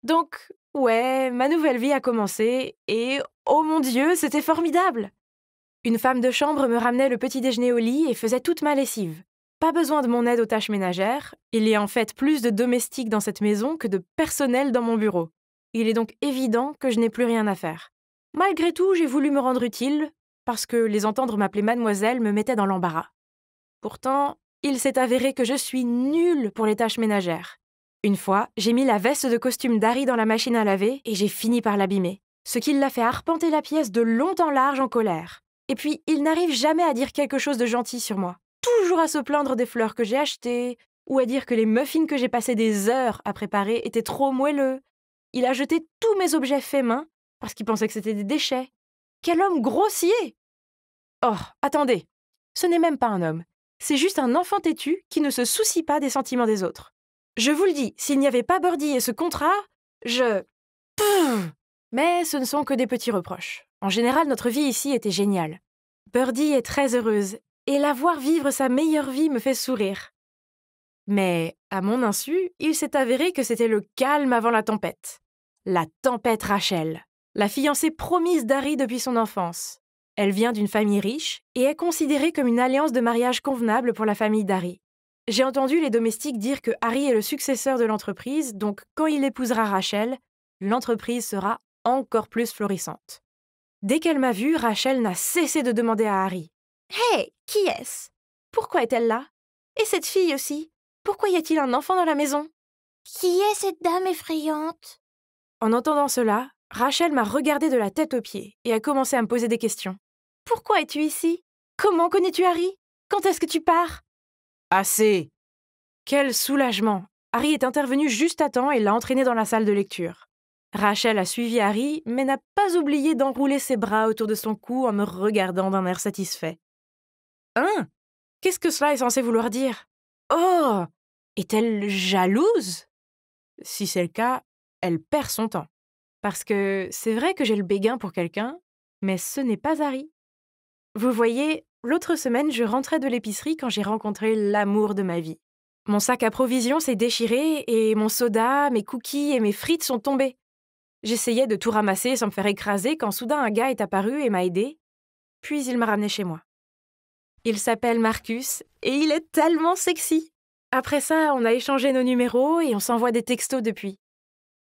Donc, ouais, ma nouvelle vie a commencé et, oh mon Dieu, c'était formidable! Une femme de chambre me ramenait le petit déjeuner au lit et faisait toute ma lessive. Pas besoin de mon aide aux tâches ménagères, il y a en fait plus de domestiques dans cette maison que de personnel dans mon bureau. Il est donc évident que je n'ai plus rien à faire. Malgré tout, j'ai voulu me rendre utile, parce que les entendre m'appeler mademoiselle me mettait dans l'embarras. Pourtant, il s'est avéré que je suis nulle pour les tâches ménagères. Une fois, j'ai mis la veste de costume d'Harry dans la machine à laver et j'ai fini par l'abîmer, ce qui l'a fait arpenter la pièce de long en large en colère. Et puis, il n'arrive jamais à dire quelque chose de gentil sur moi. Toujours à se plaindre des fleurs que j'ai achetées, ou à dire que les muffins que j'ai passé des heures à préparer étaient trop moelleux. Il a jeté tous mes objets faits main, parce qu'il pensait que c'était des déchets. Quel homme grossier! Oh, attendez, ce n'est même pas un homme. C'est juste un enfant têtu qui ne se soucie pas des sentiments des autres. Je vous le dis, s'il n'y avait pas Birdie et ce contrat, Mais ce ne sont que des petits reproches. En général, notre vie ici était géniale. Birdie est très heureuse, et la voir vivre sa meilleure vie me fait sourire. Mais, à mon insu, il s'est avéré que c'était le calme avant la tempête. La tempête Rachel, la fiancée promise d'Harry depuis son enfance. Elle vient d'une famille riche et est considérée comme une alliance de mariage convenable pour la famille d'Harry. J'ai entendu les domestiques dire que Harry est le successeur de l'entreprise, donc quand il épousera Rachel, l'entreprise sera encore plus florissante. Dès qu'elle m'a vue, Rachel n'a cessé de demander à Harry « Hey, qui est-ce? Pourquoi est-elle là? Et cette fille aussi? Pourquoi y a-t-il un enfant dans la maison?
Qui est cette dame effrayante? »
En entendant cela, Rachel m'a regardée de la tête aux pieds et a commencé à me poser des questions. « Pourquoi es-tu ici? Comment connais-tu Harry? Quand est-ce que tu pars? » Assez! Quel soulagement! Harry est intervenu juste à temps et l'a entraîné dans la salle de lecture. Rachel a suivi Harry, mais n'a pas oublié d'enrouler ses bras autour de son cou en me regardant d'un air satisfait. Hein? Qu'est-ce que cela est censé vouloir dire? Oh! Est-elle jalouse? Si c'est le cas, elle perd son temps. Parce que c'est vrai que j'ai le béguin pour quelqu'un, mais ce n'est pas Harry. Vous voyez, l'autre semaine, je rentrais de l'épicerie quand j'ai rencontré l'amour de ma vie. Mon sac à provisions s'est déchiré et mon soda, mes cookies et mes frites sont tombés. J'essayais de tout ramasser sans me faire écraser quand soudain un gars est apparu et m'a aidé, puis il m'a ramené chez moi. Il s'appelle Marcus et il est tellement sexy. Après ça, on a échangé nos numéros et on s'envoie des textos depuis.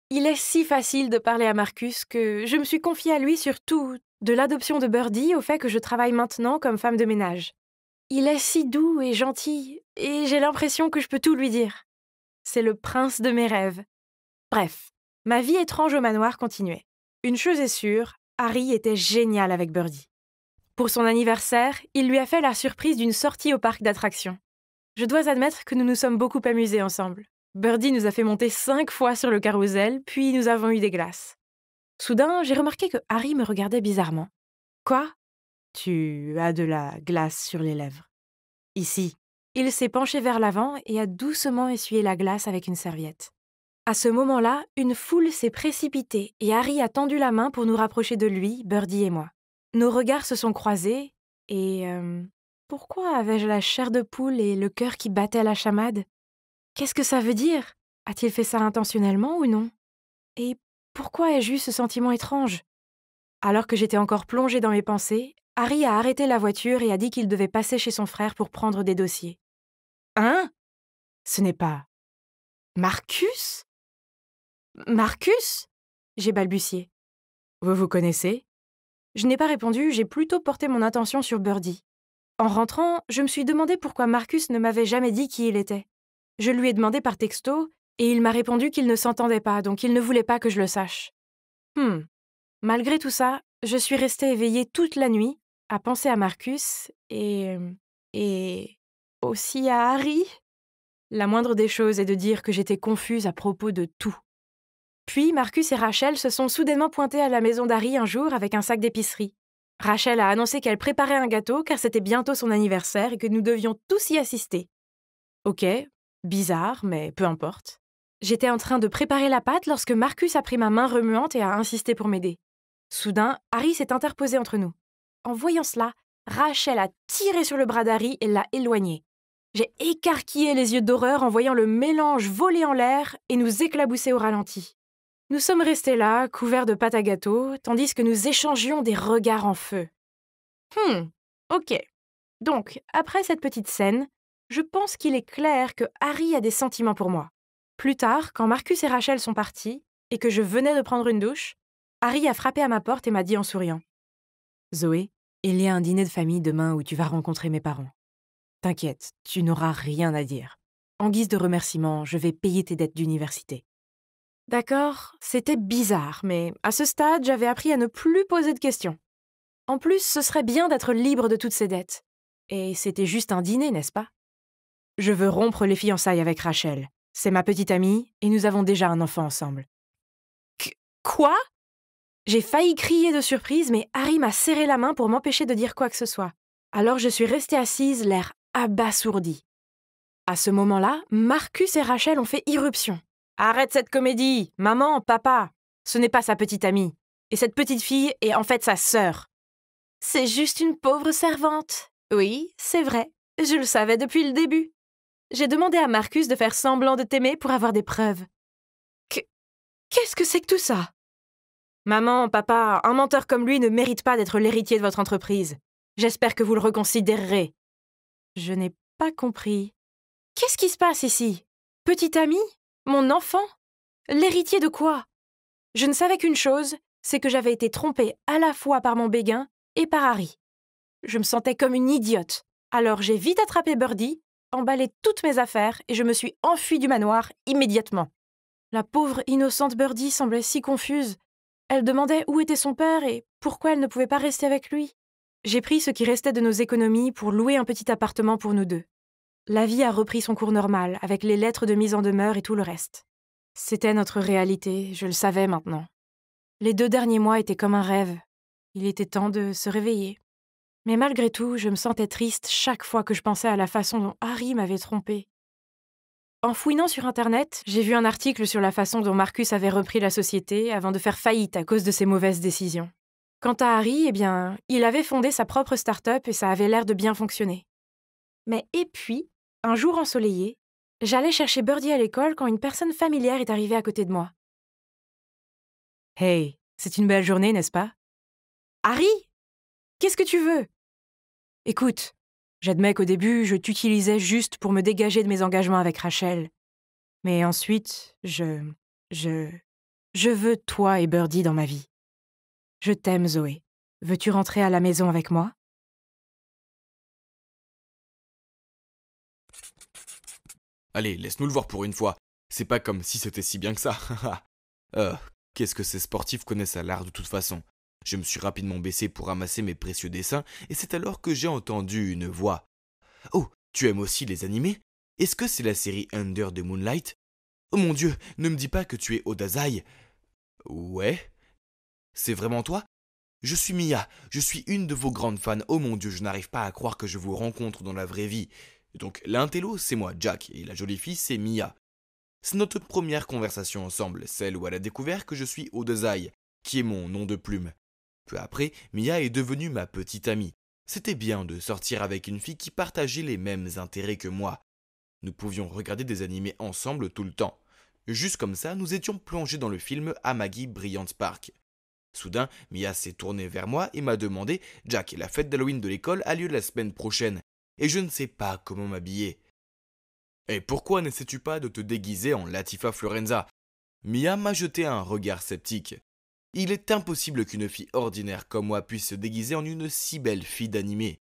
Il est si facile de parler à Marcus que je me suis confiée à lui sur tout, de l'adoption de Birdie au fait que je travaille maintenant comme femme de ménage. Il est si doux et gentil, et j'ai l'impression que je peux tout lui dire. C'est le prince de mes rêves. Bref, ma vie étrange au manoir continuait. Une chose est sûre, Harry était génial avec Birdie. Pour son anniversaire, il lui a fait la surprise d'une sortie au parc d'attractions. Je dois admettre que nous nous sommes beaucoup amusés ensemble. Birdie nous a fait monter 5 fois sur le carrousel, puis nous avons eu des glaces. Soudain, j'ai remarqué que Harry me regardait bizarrement. « Quoi? Tu as de la glace sur les lèvres. » Ici. Il s'est penché vers l'avant et a doucement essuyé la glace avec une serviette. À ce moment-là, une foule s'est précipitée et Harry a tendu la main pour nous rapprocher de lui, Birdie et moi. Nos regards se sont croisés et... pourquoi avais-je la chair de poule et le cœur qui battait à la chamade? Qu'est-ce que ça veut dire? A-t-il fait ça intentionnellement ou non? Et pourquoi ai-je eu ce sentiment étrange? Alors que j'étais encore plongée dans mes pensées, Harry a arrêté la voiture et a dit qu'il devait passer chez son frère pour prendre des dossiers. Hein? Ce n'est pas... Marcus? Marcus? J'ai balbutié. Vous vous connaissez? Je n'ai pas répondu, j'ai plutôt porté mon attention sur Birdie. En rentrant, je me suis demandé pourquoi Marcus ne m'avait jamais dit qui il était. Je lui ai demandé par texto, et il m'a répondu qu'il ne s'entendait pas, donc il ne voulait pas que je le sache. Malgré tout ça, je suis restée éveillée toute la nuit, à penser à Marcus, et aussi à Harry. La moindre des choses est de dire que j'étais confuse à propos de tout. Puis Marcus et Rachel se sont soudainement pointés à la maison d'Harry un jour avec un sac d'épicerie. Rachel a annoncé qu'elle préparait un gâteau car c'était bientôt son anniversaire et que nous devions tous y assister. Ok, bizarre, mais peu importe. J'étais en train de préparer la pâte lorsque Marcus a pris ma main remuante et a insisté pour m'aider. Soudain, Harry s'est interposé entre nous. En voyant cela, Rachel a tiré sur le bras d'Harry et l'a éloigné. J'ai écarquillé les yeux d'horreur en voyant le mélange voler en l'air et nous éclabousser au ralenti. Nous sommes restés là, couverts de pâte à gâteau, tandis que nous échangions des regards en feu. Ok. Donc, après cette petite scène, je pense qu'il est clair que Harry a des sentiments pour moi. Plus tard, quand Marcus et Rachel sont partis, et que je venais de prendre une douche, Harry a frappé à ma porte et m'a dit en souriant. « Zoé, il y a un dîner de famille demain où tu vas rencontrer mes parents. T'inquiète, tu n'auras rien à dire. En guise de remerciement, je vais payer tes dettes d'université. » D'accord, c'était bizarre, mais à ce stade, j'avais appris à ne plus poser de questions. En plus, ce serait bien d'être libre de toutes ces dettes. Et c'était juste un dîner, n'est-ce pas? Je veux rompre les fiançailles avec Rachel. C'est ma petite amie, et nous avons déjà un enfant ensemble. Quoi? J'ai failli crier de surprise, mais Harry m'a serré la main pour m'empêcher de dire quoi que ce soit. Alors je suis restée assise, l'air abasourdi. À ce moment-là, Marcus et Rachel ont fait irruption. Arrête cette comédie! Maman, papa! Ce n'est pas sa petite amie. Et cette petite fille est en fait sa sœur. C'est juste une pauvre servante. Oui, c'est vrai. Je le savais depuis le début. J'ai demandé à Marcus de faire semblant de t'aimer pour avoir des preuves. Qu'est-ce que c'est que tout ça? Maman, papa, un menteur comme lui ne mérite pas d'être l'héritier de votre entreprise. J'espère que vous le reconsidérerez. Je n'ai pas compris. Qu'est-ce qui se passe ici? Petite amie? Mon enfant? L'héritier de quoi? Je ne savais qu'une chose, c'est que j'avais été trompée à la fois par mon béguin et par Harry. Je me sentais comme une idiote. Alors j'ai vite attrapé Birdie, emballé toutes mes affaires et je me suis enfuie du manoir immédiatement. La pauvre innocente Birdie semblait si confuse. Elle demandait où était son père et pourquoi elle ne pouvait pas rester avec lui. J'ai pris ce qui restait de nos économies pour louer un petit appartement pour nous deux. La vie a repris son cours normal, avec les lettres de mise en demeure et tout le reste. C'était notre réalité, je le savais maintenant. Les 2 derniers mois étaient comme un rêve. Il était temps de se réveiller. Mais malgré tout, je me sentais triste chaque fois que je pensais à la façon dont Harry m'avait trompée. En fouinant sur Internet, j'ai vu un article sur la façon dont Marcus avait repris la société avant de faire faillite à cause de ses mauvaises décisions. Quant à Harry, il avait fondé sa propre start-up et ça avait l'air de bien fonctionner. Mais et puis, un jour ensoleillé, j'allais chercher Birdie à l'école quand une personne familière est arrivée à côté de moi. « Hey, c'est une belle journée, n'est-ce pas? »« Harry? Qu'est-ce que tu veux? » ?»« Écoute, j'admets qu'au début, je t'utilisais juste pour me dégager de mes engagements avec Rachel. Mais ensuite, je veux toi et Birdie dans ma vie. Je t'aime, Zoé. Veux-tu rentrer à la maison avec moi?
Allez, laisse-nous le voir pour une fois. C'est pas comme si c'était si bien que ça. Qu'est-ce que ces sportifs connaissent à l'art de toute façon? Je me suis rapidement baissé pour ramasser mes précieux dessins, et c'est alors que j'ai entendu une voix. Oh, tu aimes aussi les animés? Est-ce que c'est la série Under the Moonlight? Oh mon Dieu, ne me dis pas que tu es Odazai. Ouais? C'est vraiment toi? Je suis Mia, je suis une de vos grandes fans. Oh mon Dieu, je n'arrive pas à croire que je vous rencontre dans la vraie vie. Donc l'intello, c'est moi, Jack, et la jolie fille, c'est Mia. C'est notre première conversation ensemble, celle où elle a découvert que je suis Odazai, qui est mon nom de plume. Peu après, Mia est devenue ma petite amie. C'était bien de sortir avec une fille qui partageait les mêmes intérêts que moi. Nous pouvions regarder des animés ensemble tout le temps. Juste comme ça, nous étions plongés dans le film Amagi Brilliant Spark. Soudain, Mia s'est tournée vers moi et m'a demandé « Jack, la fête d'Halloween de l'école a lieu la semaine prochaine, et je ne sais pas comment m'habiller. » « Et pourquoi n'essaies-tu pas de te déguiser en Latifa Florenza? Mia m'a jeté un regard sceptique. Il est impossible qu'une fille ordinaire comme moi puisse se déguiser en une si belle fille d'animé.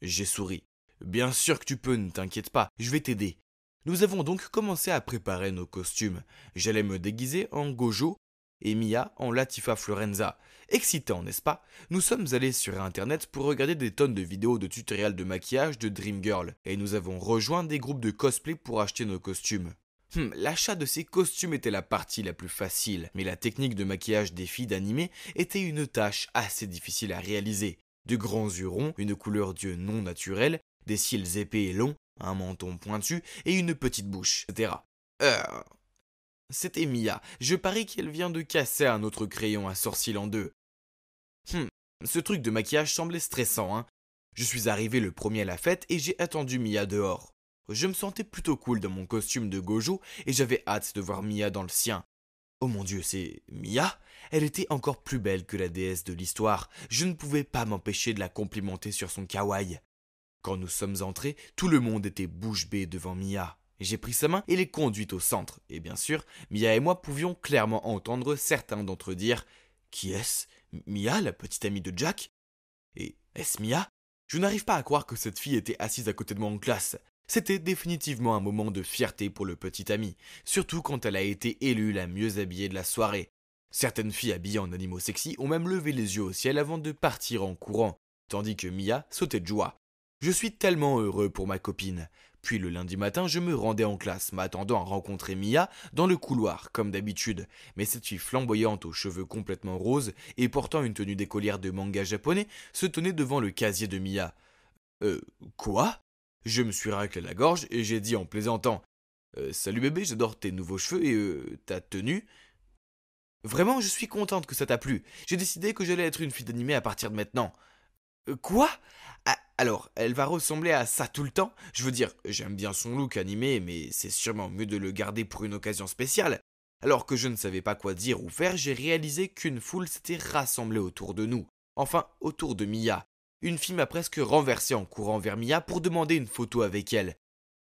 J'ai souri. Bien sûr que tu peux, ne t'inquiète pas, je vais t'aider. Nous avons donc commencé à préparer nos costumes. J'allais me déguiser en Gojo et Mia en Latifa Florenza. Excitants, n'est-ce pas? Nous sommes allés sur internet pour regarder des tonnes de vidéos de tutoriels de maquillage de Dreamgirl et nous avons rejoint des groupes de cosplay pour acheter nos costumes. L'achat de ces costumes était la partie la plus facile, mais la technique de maquillage des filles d'animé était une tâche assez difficile à réaliser. De grands yeux ronds, une couleur d'yeux non naturelle, des cils épais et longs, un menton pointu et une petite bouche, etc. C'était Mia. Je parie qu'elle vient de casser un autre crayon à sourcils en deux. Ce truc de maquillage semblait stressant, hein. Je suis arrivé le premier à la fête et j'ai attendu Mia dehors. Je me sentais plutôt cool dans mon costume de Gojo et j'avais hâte de voir Mia dans le sien. Oh mon Dieu, c'est Mia? Elle était encore plus belle que la déesse de l'histoire. Je ne pouvais pas m'empêcher de la complimenter sur son kawaii. Quand nous sommes entrés, tout le monde était bouche bée devant Mia. J'ai pris sa main et l'ai conduite au centre. Et bien sûr, Mia et moi pouvions clairement entendre certains d'entre eux dire « Qui est-ce? Mia, la petite amie de Jack? Et est-ce Mia ?» Je n'arrive pas à croire que cette fille était assise à côté de moi en classe. C'était définitivement un moment de fierté pour le petit ami, surtout quand elle a été élue la mieux habillée de la soirée. Certaines filles habillées en animaux sexy ont même levé les yeux au ciel avant de partir en courant, tandis que Mia sautait de joie. Je suis tellement heureux pour ma copine. Puis le lundi matin, je me rendais en classe, m'attendant à rencontrer Mia dans le couloir, comme d'habitude. Mais cette fille flamboyante aux cheveux complètement roses et portant une tenue d'écolière de manga japonais se tenait devant le casier de Mia. Quoi ? Je me suis raclé la gorge et j'ai dit en plaisantant « Salut bébé, j'adore tes nouveaux cheveux et ta tenue. » Vraiment, je suis contente que ça t'a plu. J'ai décidé que j'allais être une fille d'animé à partir de maintenant. Quoi ? Alors, elle va ressembler à ça tout le temps? Je veux dire, j'aime bien son look animé, mais c'est sûrement mieux de le garder pour une occasion spéciale. Alors que je ne savais pas quoi dire ou faire, j'ai réalisé qu'une foule s'était rassemblée autour de nous. Enfin, autour de Mia. Une fille m'a presque renversé en courant vers Mia pour demander une photo avec elle.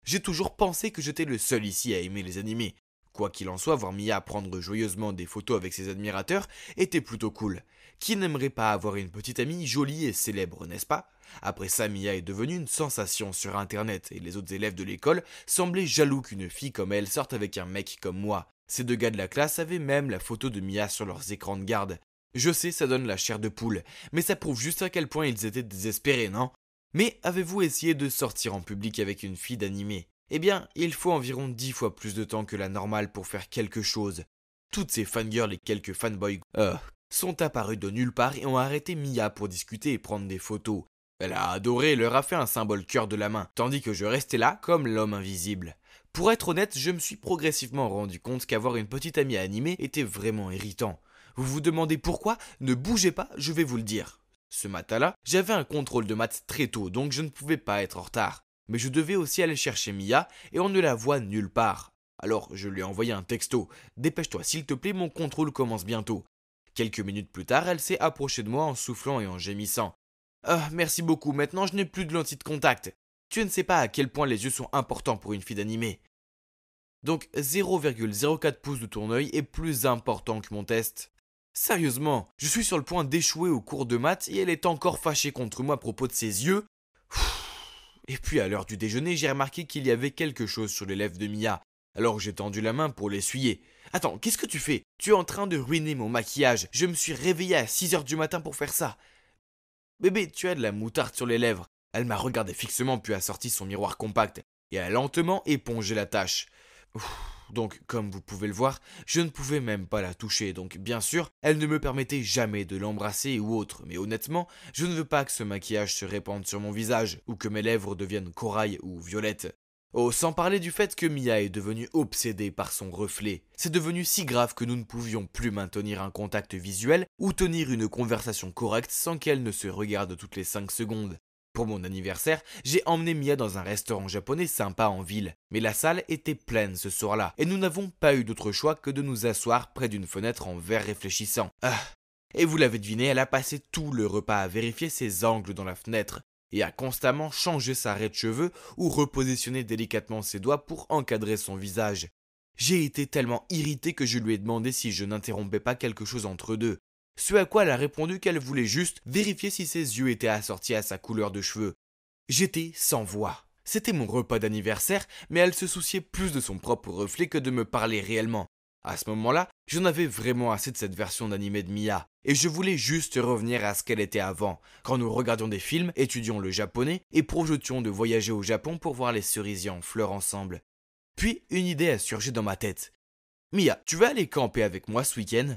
J'ai toujours pensé que j'étais le seul ici à aimer les animés. Quoi qu'il en soit, voir Mia prendre joyeusement des photos avec ses admirateurs était plutôt cool. Qui n'aimerait pas avoir une petite amie jolie et célèbre, n'est-ce pas? Après ça, Mia est devenue une sensation sur internet et les autres élèves de l'école semblaient jaloux qu'une fille comme elle sorte avec un mec comme moi. Ces deux gars de la classe avaient même la photo de Mia sur leurs écrans de garde. Je sais, ça donne la chair de poule, mais ça prouve juste à quel point ils étaient désespérés, non? Mais avez-vous essayé de sortir en public avec une fille d'animé? Eh bien, il faut environ 10 fois plus de temps que la normale pour faire quelque chose. Toutes ces fangirls et quelques fanboys sont apparus de nulle part et ont arrêté Mia pour discuter et prendre des photos. Elle a adoré et leur a fait un symbole cœur de la main, tandis que je restais là comme l'homme invisible. Pour être honnête, je me suis progressivement rendu compte qu'avoir une petite amie animée était vraiment irritant. Vous vous demandez pourquoi? Ne bougez pas, je vais vous le dire. Ce matin-là, j'avais un contrôle de maths très tôt, donc je ne pouvais pas être en retard. Mais je devais aussi aller chercher Mia, et on ne la voit nulle part. Alors je lui ai envoyé un texto. « Dépêche-toi s'il te plaît, mon contrôle commence bientôt. » Quelques minutes plus tard, elle s'est approchée de moi en soufflant et en gémissant. « merci beaucoup, maintenant je n'ai plus de lentille de contact. Tu ne sais pas à quel point les yeux sont importants pour une fille d'animé. » Donc 0,04 pouces de ton œil est plus important que mon test. Sérieusement, je suis sur le point d'échouer au cours de maths et elle est encore fâchée contre moi à propos de ses yeux. Et puis à l'heure du déjeuner, j'ai remarqué qu'il y avait quelque chose sur les lèvres de Mia. Alors j'ai tendu la main pour l'essuyer. Attends, qu'est-ce que tu fais? Tu es en train de ruiner mon maquillage. Je me suis réveillé à 6h du matin pour faire ça. Bébé, tu as de la moutarde sur les lèvres. Elle m'a regardé fixement puis a sorti son miroir compact et a lentement épongé la tache. Donc, comme vous pouvez le voir, je ne pouvais même pas la toucher, donc bien sûr, elle ne me permettait jamais de l'embrasser ou autre, mais honnêtement, je ne veux pas que ce maquillage se répande sur mon visage, ou que mes lèvres deviennent corail ou violette. Oh, sans parler du fait que Mia est devenue obsédée par son reflet. C'est devenu si grave que nous ne pouvions plus maintenir un contact visuel ou tenir une conversation correcte sans qu'elle ne se regarde toutes les 5 secondes. Pour mon anniversaire, j'ai emmené Mia dans un restaurant japonais sympa en ville, mais la salle était pleine ce soir-là, et nous n'avons pas eu d'autre choix que de nous asseoir près d'une fenêtre en verre réfléchissant. Et vous l'avez deviné, elle a passé tout le repas à vérifier ses angles dans la fenêtre, et a constamment changé sa raie de cheveux ou repositionné délicatement ses doigts pour encadrer son visage. J'ai été tellement irrité que je lui ai demandé si je n'interrompais pas quelque chose entre eux deux. Ce à quoi elle a répondu qu'elle voulait juste vérifier si ses yeux étaient assortis à sa couleur de cheveux. J'étais sans voix. C'était mon repas d'anniversaire, mais elle se souciait plus de son propre reflet que de me parler réellement. À ce moment-là, j'en avais vraiment assez de cette version d'animé de Mia, et je voulais juste revenir à ce qu'elle était avant, quand nous regardions des films, étudions le japonais et projetions de voyager au Japon pour voir les cerisiers en fleurs ensemble. Puis, une idée a surgi dans ma tête. Mia, tu veux aller camper avec moi ce week-end?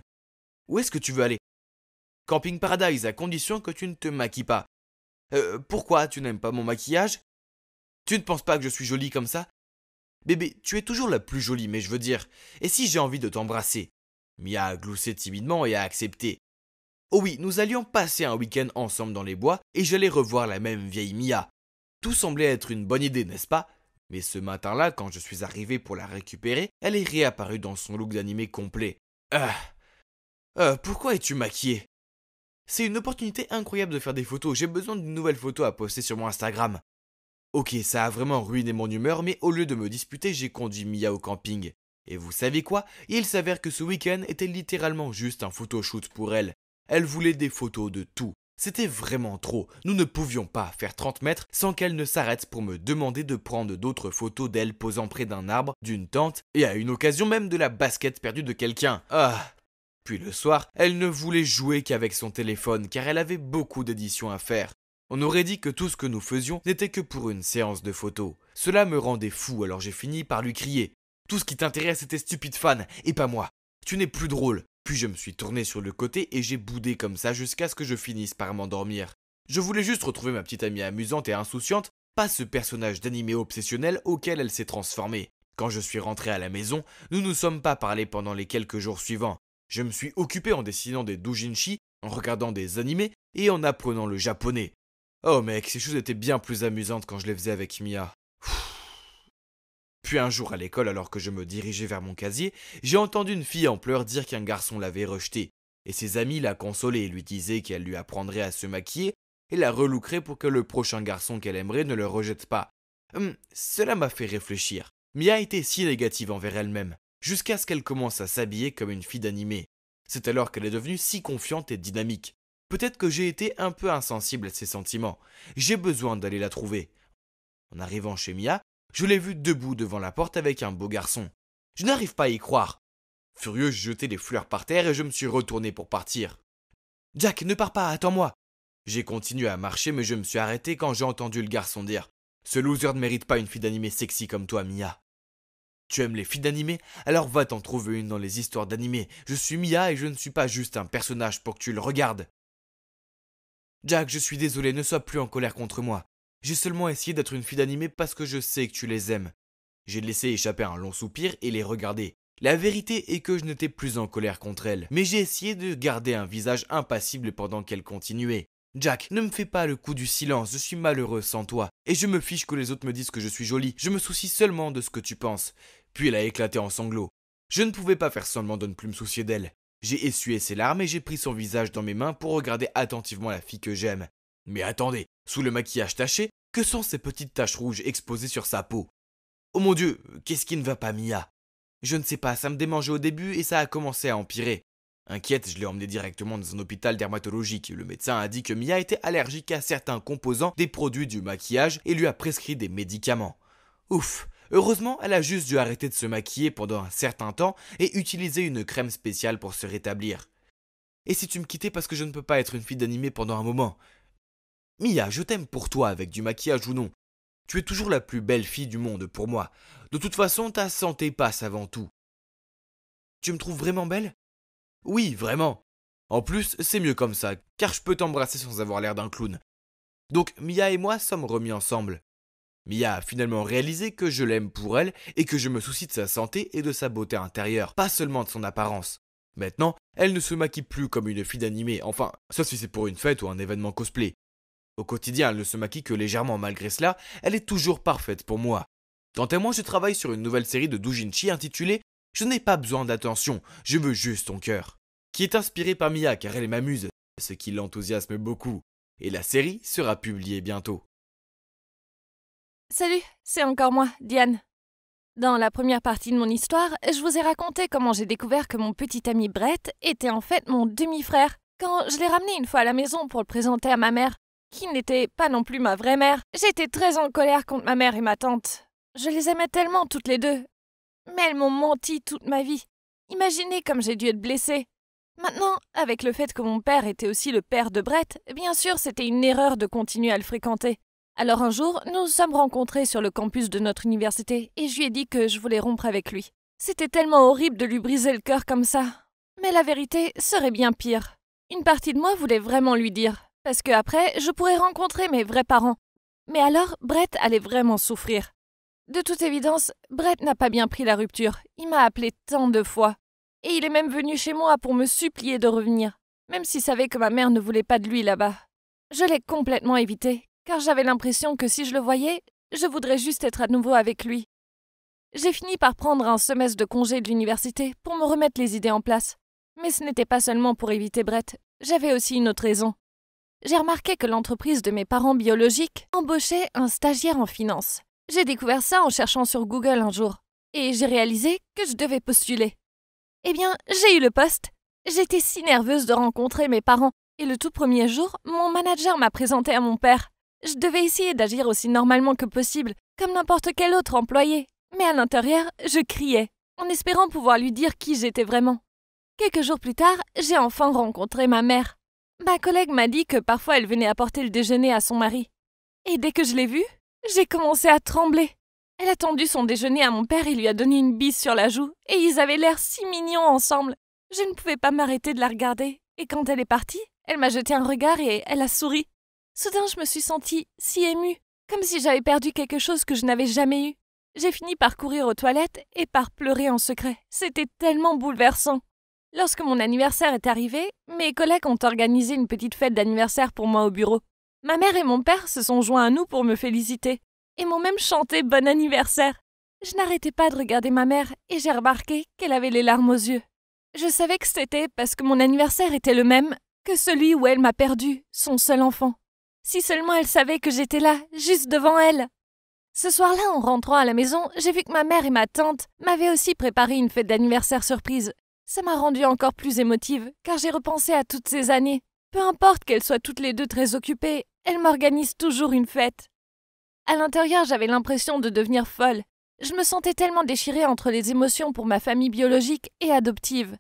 Où est-ce que tu veux aller? Camping Paradise, à condition que tu ne te maquilles pas. Pourquoi tu n'aimes pas mon maquillage? Tu ne penses pas que je suis jolie comme ça? Bébé, tu es toujours la plus jolie, mais je veux dire, et si j'ai envie de t'embrasser? Mia a gloussé timidement et a accepté. Oh oui, nous allions passer un week-end ensemble dans les bois et j'allais revoir la même vieille Mia. Tout semblait être une bonne idée, n'est-ce pas? Mais ce matin-là, quand je suis arrivé pour la récupérer, elle est réapparue dans son look d'animé complet. Pourquoi es-tu maquillée? C'est une opportunité incroyable de faire des photos, j'ai besoin d'une nouvelle photo à poster sur mon Instagram. Ok, ça a vraiment ruiné mon humeur, mais au lieu de me disputer, j'ai conduit Mia au camping. Et vous savez quoi? Il s'avère que ce week-end était littéralement juste un photoshoot pour elle. Elle voulait des photos de tout. C'était vraiment trop. Nous ne pouvions pas faire 30 mètres sans qu'elle ne s'arrête pour me demander de prendre d'autres photos d'elle posant près d'un arbre, d'une tente, et à une occasion même de la basket perdue de quelqu'un. Puis le soir, elle ne voulait jouer qu'avec son téléphone car elle avait beaucoup d'éditions à faire. On aurait dit que tout ce que nous faisions n'était que pour une séance de photos. Cela me rendait fou, alors j'ai fini par lui crier. Tout ce qui t'intéresse est tes stupides fans, et pas moi. Tu n'es plus drôle. Puis je me suis tourné sur le côté et j'ai boudé comme ça jusqu'à ce que je finisse par m'endormir. Je voulais juste retrouver ma petite amie amusante et insouciante, pas ce personnage d'animé obsessionnel auquel elle s'est transformée. Quand je suis rentré à la maison, nous ne nous sommes pas parlé pendant les quelques jours suivants. Je me suis occupé en dessinant des doujinshi, en regardant des animés et en apprenant le japonais. Oh mec, ces choses étaient bien plus amusantes quand je les faisais avec Mia. Puis un jour à l'école, alors que je me dirigeais vers mon casier, j'ai entendu une fille en pleurs dire qu'un garçon l'avait rejetée. Et ses amis la consolaient et lui disaient qu'elle lui apprendrait à se maquiller et la relookerait pour que le prochain garçon qu'elle aimerait ne le rejette pas. Cela m'a fait réfléchir. Mia était si négative envers elle-même, jusqu'à ce qu'elle commence à s'habiller comme une fille d'animé. C'est alors qu'elle est devenue si confiante et dynamique. Peut-être que j'ai été un peu insensible à ses sentiments. J'ai besoin d'aller la trouver. En arrivant chez Mia, je l'ai vue debout devant la porte avec un beau garçon. Je n'arrive pas à y croire. Furieux, j'ai jeté les fleurs par terre et je me suis retourné pour partir. « Jack, ne pars pas, attends-moi !» J'ai continué à marcher mais je me suis arrêté quand j'ai entendu le garçon dire « Ce loser ne mérite pas une fille d'animé sexy comme toi, Mia. » Tu aimes les filles d'animé? Alors va t'en trouver une dans les histoires d'animé. Je suis Mia et je ne suis pas juste un personnage pour que tu le regardes. Jack, je suis désolé, ne sois plus en colère contre moi. J'ai seulement essayé d'être une fille d'animé parce que je sais que tu les aimes. J'ai laissé échapper un long soupir et les regardé. La vérité est que je n'étais plus en colère contre elle, mais j'ai essayé de garder un visage impassible pendant qu'elle continuait. Jack, ne me fais pas le coup du silence, je suis malheureux sans toi. Et je me fiche que les autres me disent que je suis jolie, je me soucie seulement de ce que tu penses. Puis elle a éclaté en sanglots. Je ne pouvais pas faire semblant de ne plus me soucier d'elle. J'ai essuyé ses larmes et j'ai pris son visage dans mes mains pour regarder attentivement la fille que j'aime. Mais attendez, sous le maquillage taché, que sont ces petites taches rouges exposées sur sa peau? Oh mon Dieu, qu'est-ce qui ne va pas, Mia? Je ne sais pas, ça me démangeait au début et ça a commencé à empirer. Inquiète, je l'ai emmenée directement dans un hôpital dermatologique. Le médecin a dit que Mia était allergique à certains composants des produits du maquillage et lui a prescrit des médicaments. Ouf! Heureusement, elle a juste dû arrêter de se maquiller pendant un certain temps et utiliser une crème spéciale pour se rétablir. Et si tu me quittais parce que je ne peux pas être une fille d'animé pendant un moment? Mia, je t'aime pour toi, avec du maquillage ou non. Tu es toujours la plus belle fille du monde pour moi. De toute façon, ta santé passe avant tout. Tu me trouves vraiment belle? Oui, vraiment. En plus, c'est mieux comme ça, car je peux t'embrasser sans avoir l'air d'un clown. Donc, Mia et moi sommes remis ensemble. Mia a finalement réalisé que je l'aime pour elle et que je me soucie de sa santé et de sa beauté intérieure, pas seulement de son apparence. Maintenant, elle ne se maquille plus comme une fille d'animé, enfin, sauf si c'est pour une fête ou un événement cosplay. Au quotidien, elle ne se maquille que légèrement, malgré cela, elle est toujours parfaite pour moi. Quant à moi, je travaille sur une nouvelle série de doujinshi intitulée « Je n'ai pas besoin d'attention, je veux juste ton cœur », qui est inspirée par Mia car elle m'amuse, ce qui l'enthousiasme beaucoup. Et la série sera publiée bientôt.
Salut, c'est encore moi, Diane. Dans la première partie de mon histoire, je vous ai raconté comment j'ai découvert que mon petit ami Brett était en fait mon demi-frère. Quand je l'ai ramené une fois à la maison pour le présenter à ma mère, qui n'était pas non plus ma vraie mère, j'étais très en colère contre ma mère et ma tante. Je les aimais tellement toutes les deux. Mais elles m'ont menti toute ma vie. Imaginez comme j'ai dû être blessée. Maintenant, avec le fait que mon père était aussi le père de Brett, bien sûr c'était une erreur de continuer à le fréquenter. Alors un jour, nous nous sommes rencontrés sur le campus de notre université et je lui ai dit que je voulais rompre avec lui. C'était tellement horrible de lui briser le cœur comme ça. Mais la vérité serait bien pire. Une partie de moi voulait vraiment lui dire, parce que après, je pourrais rencontrer mes vrais parents. Mais alors, Brett allait vraiment souffrir. De toute évidence, Brett n'a pas bien pris la rupture. Il m'a appelé tant de fois. Et il est même venu chez moi pour me supplier de revenir, même s'il savait que ma mère ne voulait pas de lui là-bas. Je l'ai complètement évité, car j'avais l'impression que si je le voyais, je voudrais juste être à nouveau avec lui. J'ai fini par prendre un semestre de congé de l'université pour me remettre les idées en place. Mais ce n'était pas seulement pour éviter Brett, j'avais aussi une autre raison. J'ai remarqué que l'entreprise de mes parents biologiques embauchait un stagiaire en finance. J'ai découvert ça en cherchant sur Google un jour, et j'ai réalisé que je devais postuler. Eh bien, j'ai eu le poste. J'étais si nerveuse de rencontrer mes parents, et le tout premier jour, mon manager m'a présenté à mon père. Je devais essayer d'agir aussi normalement que possible, comme n'importe quel autre employé. Mais à l'intérieur, je criais, en espérant pouvoir lui dire qui j'étais vraiment. Quelques jours plus tard, j'ai enfin rencontré ma mère. Ma collègue m'a dit que parfois elle venait apporter le déjeuner à son mari. Et dès que je l'ai vue, j'ai commencé à trembler. Elle a tendu son déjeuner à mon père et lui a donné une bise sur la joue, et ils avaient l'air si mignons ensemble. Je ne pouvais pas m'arrêter de la regarder, et quand elle est partie, elle m'a jeté un regard et elle a souri. Soudain, je me suis sentie si émue, comme si j'avais perdu quelque chose que je n'avais jamais eu. J'ai fini par courir aux toilettes et par pleurer en secret. C'était tellement bouleversant. Lorsque mon anniversaire est arrivé, mes collègues ont organisé une petite fête d'anniversaire pour moi au bureau. Ma mère et mon père se sont joints à nous pour me féliciter, et m'ont même chanté bon anniversaire. Je n'arrêtais pas de regarder ma mère et j'ai remarqué qu'elle avait les larmes aux yeux. Je savais que c'était parce que mon anniversaire était le même que celui où elle m'a perdu, son seul enfant. Si seulement elle savait que j'étais là, juste devant elle. Ce soir-là, en rentrant à la maison, j'ai vu que ma mère et ma tante m'avaient aussi préparé une fête d'anniversaire surprise. Ça m'a rendue encore plus émotive, car j'ai repensé à toutes ces années. Peu importe qu'elles soient toutes les deux très occupées, elles m'organisent toujours une fête. À l'intérieur, j'avais l'impression de devenir folle. Je me sentais tellement déchirée entre les émotions pour ma famille biologique et adoptive.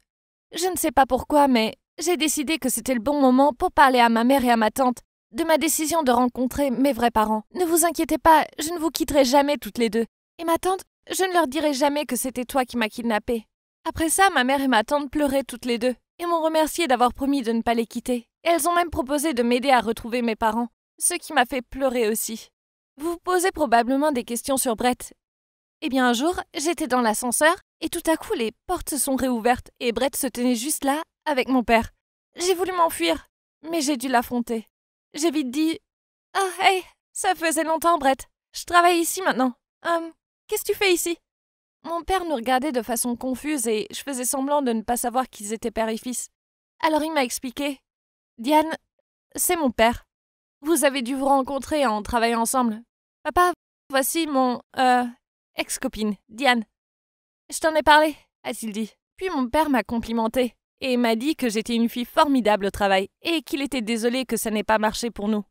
Je ne sais pas pourquoi, mais j'ai décidé que c'était le bon moment pour parler à ma mère et à ma tante de ma décision de rencontrer mes vrais parents. Ne vous inquiétez pas, je ne vous quitterai jamais toutes les deux. Et ma tante, je ne leur dirai jamais que c'était toi qui m'as kidnappée. Après ça, ma mère et ma tante pleuraient toutes les deux et m'ont remercié d'avoir promis de ne pas les quitter. Et elles ont même proposé de m'aider à retrouver mes parents, ce qui m'a fait pleurer aussi. Vous vous posez probablement des questions sur Brett. Eh bien un jour, j'étais dans l'ascenseur et tout à coup les portes se sont réouvertes et Brett se tenait juste là avec mon père. J'ai voulu m'enfuir, mais j'ai dû l'affronter. J'ai vite dit « Ah, hey, ça faisait longtemps Brett, je travaille ici maintenant. Qu'est-ce que tu fais ici ?» Mon père nous regardait de façon confuse et je faisais semblant de ne pas savoir qu'ils étaient père et fils. Alors il m'a expliqué « Diane, c'est mon père. Vous avez dû vous rencontrer en travaillant ensemble. Papa, voici mon, ex-copine, Diane. Je t'en ai parlé, a-t-il dit. Puis mon père m'a complimenté et m'a dit que j'étais une fille formidable au travail et qu'il était désolé que ça n'ait pas marché pour nous.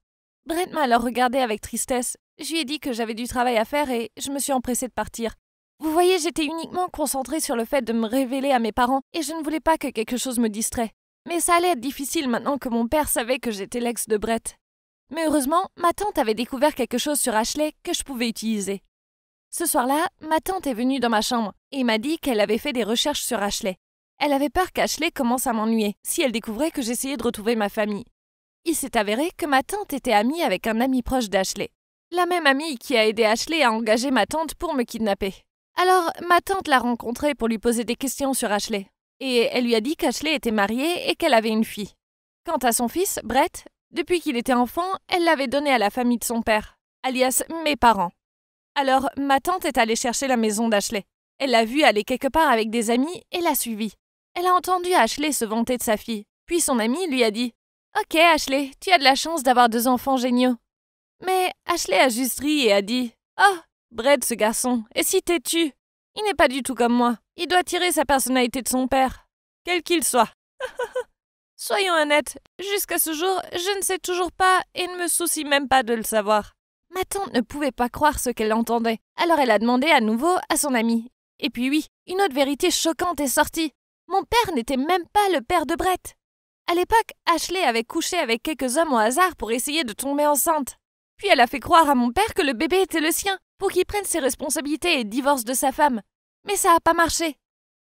Brett m'a alors regardé avec tristesse. Je lui ai dit que j'avais du travail à faire et je me suis empressée de partir. Vous voyez, j'étais uniquement concentrée sur le fait de me révéler à mes parents et je ne voulais pas que quelque chose me distrait. Mais ça allait être difficile maintenant que mon père savait que j'étais l'ex de Brett. Mais heureusement, ma tante avait découvert quelque chose sur Ashley que je pouvais utiliser. Ce soir-là, ma tante est venue dans ma chambre et m'a dit qu'elle avait fait des recherches sur Ashley. Elle avait peur qu'Ashley commence à m'ennuyer si elle découvrait que j'essayais de retrouver ma famille. Il s'est avéré que ma tante était amie avec un ami proche d'Ashley. La même amie qui a aidé Ashley à engager ma tante pour me kidnapper. Alors, ma tante l'a rencontrée pour lui poser des questions sur Ashley. Et elle lui a dit qu'Ashley était mariée et qu'elle avait une fille. Quant à son fils, Brett, depuis qu'il était enfant, elle l'avait donné à la famille de son père, alias mes parents. Alors, ma tante est allée chercher la maison d'Ashley. Elle l'a vue aller quelque part avec des amis et l'a suivie. Elle a entendu Ashley se vanter de sa fille. Puis son ami lui a dit « Ok, Ashley, tu as de la chance d'avoir 2 enfants géniaux. » Mais Ashley a juste ri et a dit « Oh, Brett, ce garçon, est si têtu. Il n'est pas du tout comme moi. Il doit tirer sa personnalité de son père, quel qu'il soit. Soyons honnêtes, jusqu'à ce jour, je ne sais toujours pas et ne me soucie même pas de le savoir. Ma tante ne pouvait pas croire ce qu'elle entendait, alors elle a demandé à nouveau à son amie. Et puis oui, une autre vérité choquante est sortie. Mon père n'était même pas le père de Brett. À l'époque, Ashley avait couché avec quelques hommes au hasard pour essayer de tomber enceinte. Puis elle a fait croire à mon père que le bébé était le sien, pour qu'il prenne ses responsabilités et divorce de sa femme. Mais ça n'a pas marché.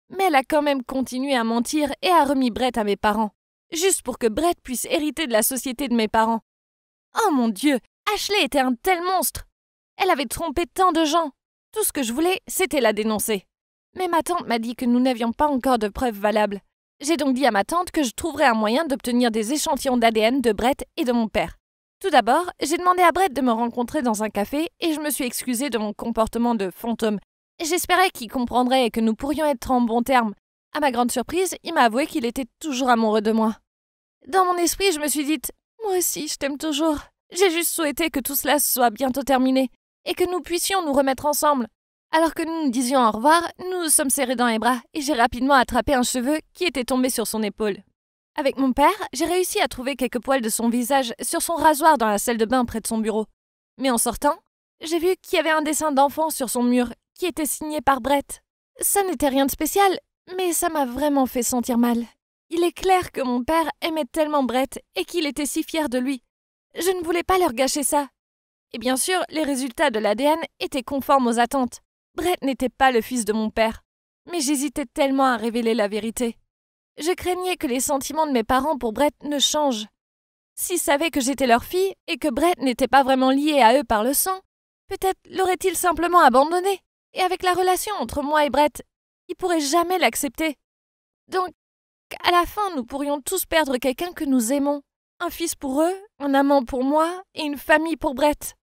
Mais elle a quand même continué à mentir et a remis Brett à mes parents, juste pour que Brett puisse hériter de la société de mes parents. Oh mon Dieu, Ashley était un tel monstre. Elle avait trompé tant de gens. Tout ce que je voulais, c'était la dénoncer. Mais ma tante m'a dit que nous n'avions pas encore de preuves valables. J'ai donc dit à ma tante que je trouverais un moyen d'obtenir des échantillons d'ADN de Brett et de mon père. Tout d'abord, j'ai demandé à Brett de me rencontrer dans un café et je me suis excusée de mon comportement de fantôme. J'espérais qu'il comprendrait et que nous pourrions être en bons termes. À ma grande surprise, il m'a avoué qu'il était toujours amoureux de moi. Dans mon esprit, je me suis dit « Moi aussi, je t'aime toujours. J'ai juste souhaité que tout cela soit bientôt terminé et que nous puissions nous remettre ensemble. » Alors que nous nous disions au revoir, nous nous sommes serrés dans les bras et j'ai rapidement attrapé un cheveu qui était tombé sur son épaule. Avec mon père, j'ai réussi à trouver quelques poils de son visage sur son rasoir dans la salle de bain près de son bureau. Mais en sortant, j'ai vu qu'il y avait un dessin d'enfant sur son mur qui était signé par Brett. Ça n'était rien de spécial, mais ça m'a vraiment fait sentir mal. Il est clair que mon père aimait tellement Brett et qu'il était si fier de lui. Je ne voulais pas leur gâcher ça. Et bien sûr, les résultats de l'ADN étaient conformes aux attentes. Brett n'était pas le fils de mon père, mais j'hésitais tellement à révéler la vérité. Je craignais que les sentiments de mes parents pour Brett ne changent. S'ils savaient que j'étais leur fille et que Brett n'était pas vraiment lié à eux par le sang, peut-être l'aurait-il simplement abandonné. Et avec la relation entre moi et Brett, ils pourraient jamais l'accepter. Donc, à la fin, nous pourrions tous perdre quelqu'un que nous aimons. Un fils pour eux, un amant pour moi et une famille pour Brett.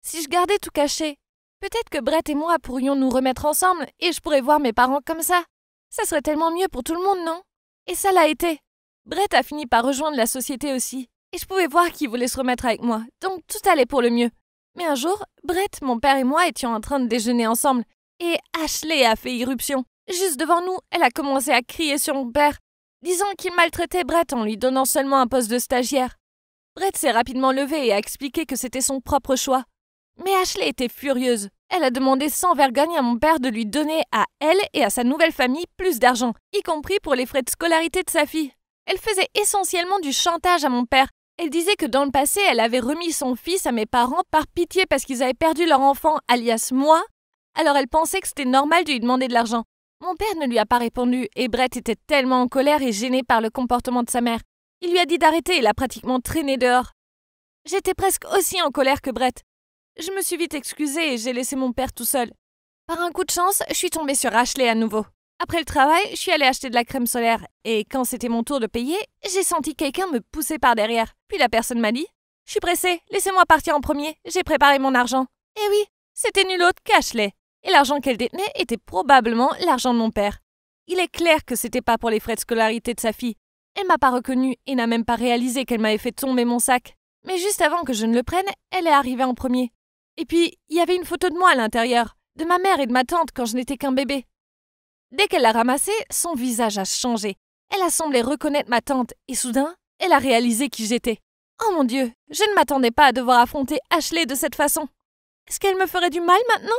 Si je gardais tout caché, peut-être que Brett et moi pourrions nous remettre ensemble et je pourrais voir mes parents comme ça. Ça serait tellement mieux pour tout le monde, non? Et ça l'a été. Brett a fini par rejoindre la société aussi. Et je pouvais voir qu'il voulait se remettre avec moi, donc tout allait pour le mieux. Mais un jour, Brett, mon père et moi étions en train de déjeuner ensemble. Et Ashley a fait irruption. Juste devant nous, elle a commencé à crier sur mon père, disant qu'il maltraitait Brett en lui donnant seulement un poste de stagiaire. Brett s'est rapidement levé et a expliqué que c'était son propre choix. Mais Ashley était furieuse. Elle a demandé sans vergogne à mon père de lui donner à elle et à sa nouvelle famille plus d'argent, y compris pour les frais de scolarité de sa fille. Elle faisait essentiellement du chantage à mon père. Elle disait que dans le passé, elle avait remis son fils à mes parents par pitié parce qu'ils avaient perdu leur enfant, alias moi. Alors elle pensait que c'était normal de lui demander de l'argent. Mon père ne lui a pas répondu et Brett était tellement en colère et gêné par le comportement de sa mère. Il lui a dit d'arrêter et l'a pratiquement traîné dehors. J'étais presque aussi en colère que Brett. Je me suis vite excusée et j'ai laissé mon père tout seul. Par un coup de chance, je suis tombée sur Ashley à nouveau. Après le travail, je suis allée acheter de la crème solaire et quand c'était mon tour de payer, j'ai senti quelqu'un me pousser par derrière. Puis la personne m'a dit « Je suis pressée, laissez-moi partir en premier, j'ai préparé mon argent. » Et oui, c'était nul autre qu'Ashley. Et l'argent qu'elle détenait était probablement l'argent de mon père. Il est clair que c'était pas pour les frais de scolarité de sa fille. Elle m'a pas reconnue et n'a même pas réalisé qu'elle m'avait fait tomber mon sac. Mais juste avant que je ne le prenne, elle est arrivée en premier. Et puis, il y avait une photo de moi à l'intérieur, de ma mère et de ma tante quand je n'étais qu'un bébé. Dès qu'elle l'a ramassée, son visage a changé. Elle a semblé reconnaître ma tante et soudain, elle a réalisé qui j'étais. Oh mon Dieu, je ne m'attendais pas à devoir affronter Ashley de cette façon. Est-ce qu'elle me ferait du mal maintenant ?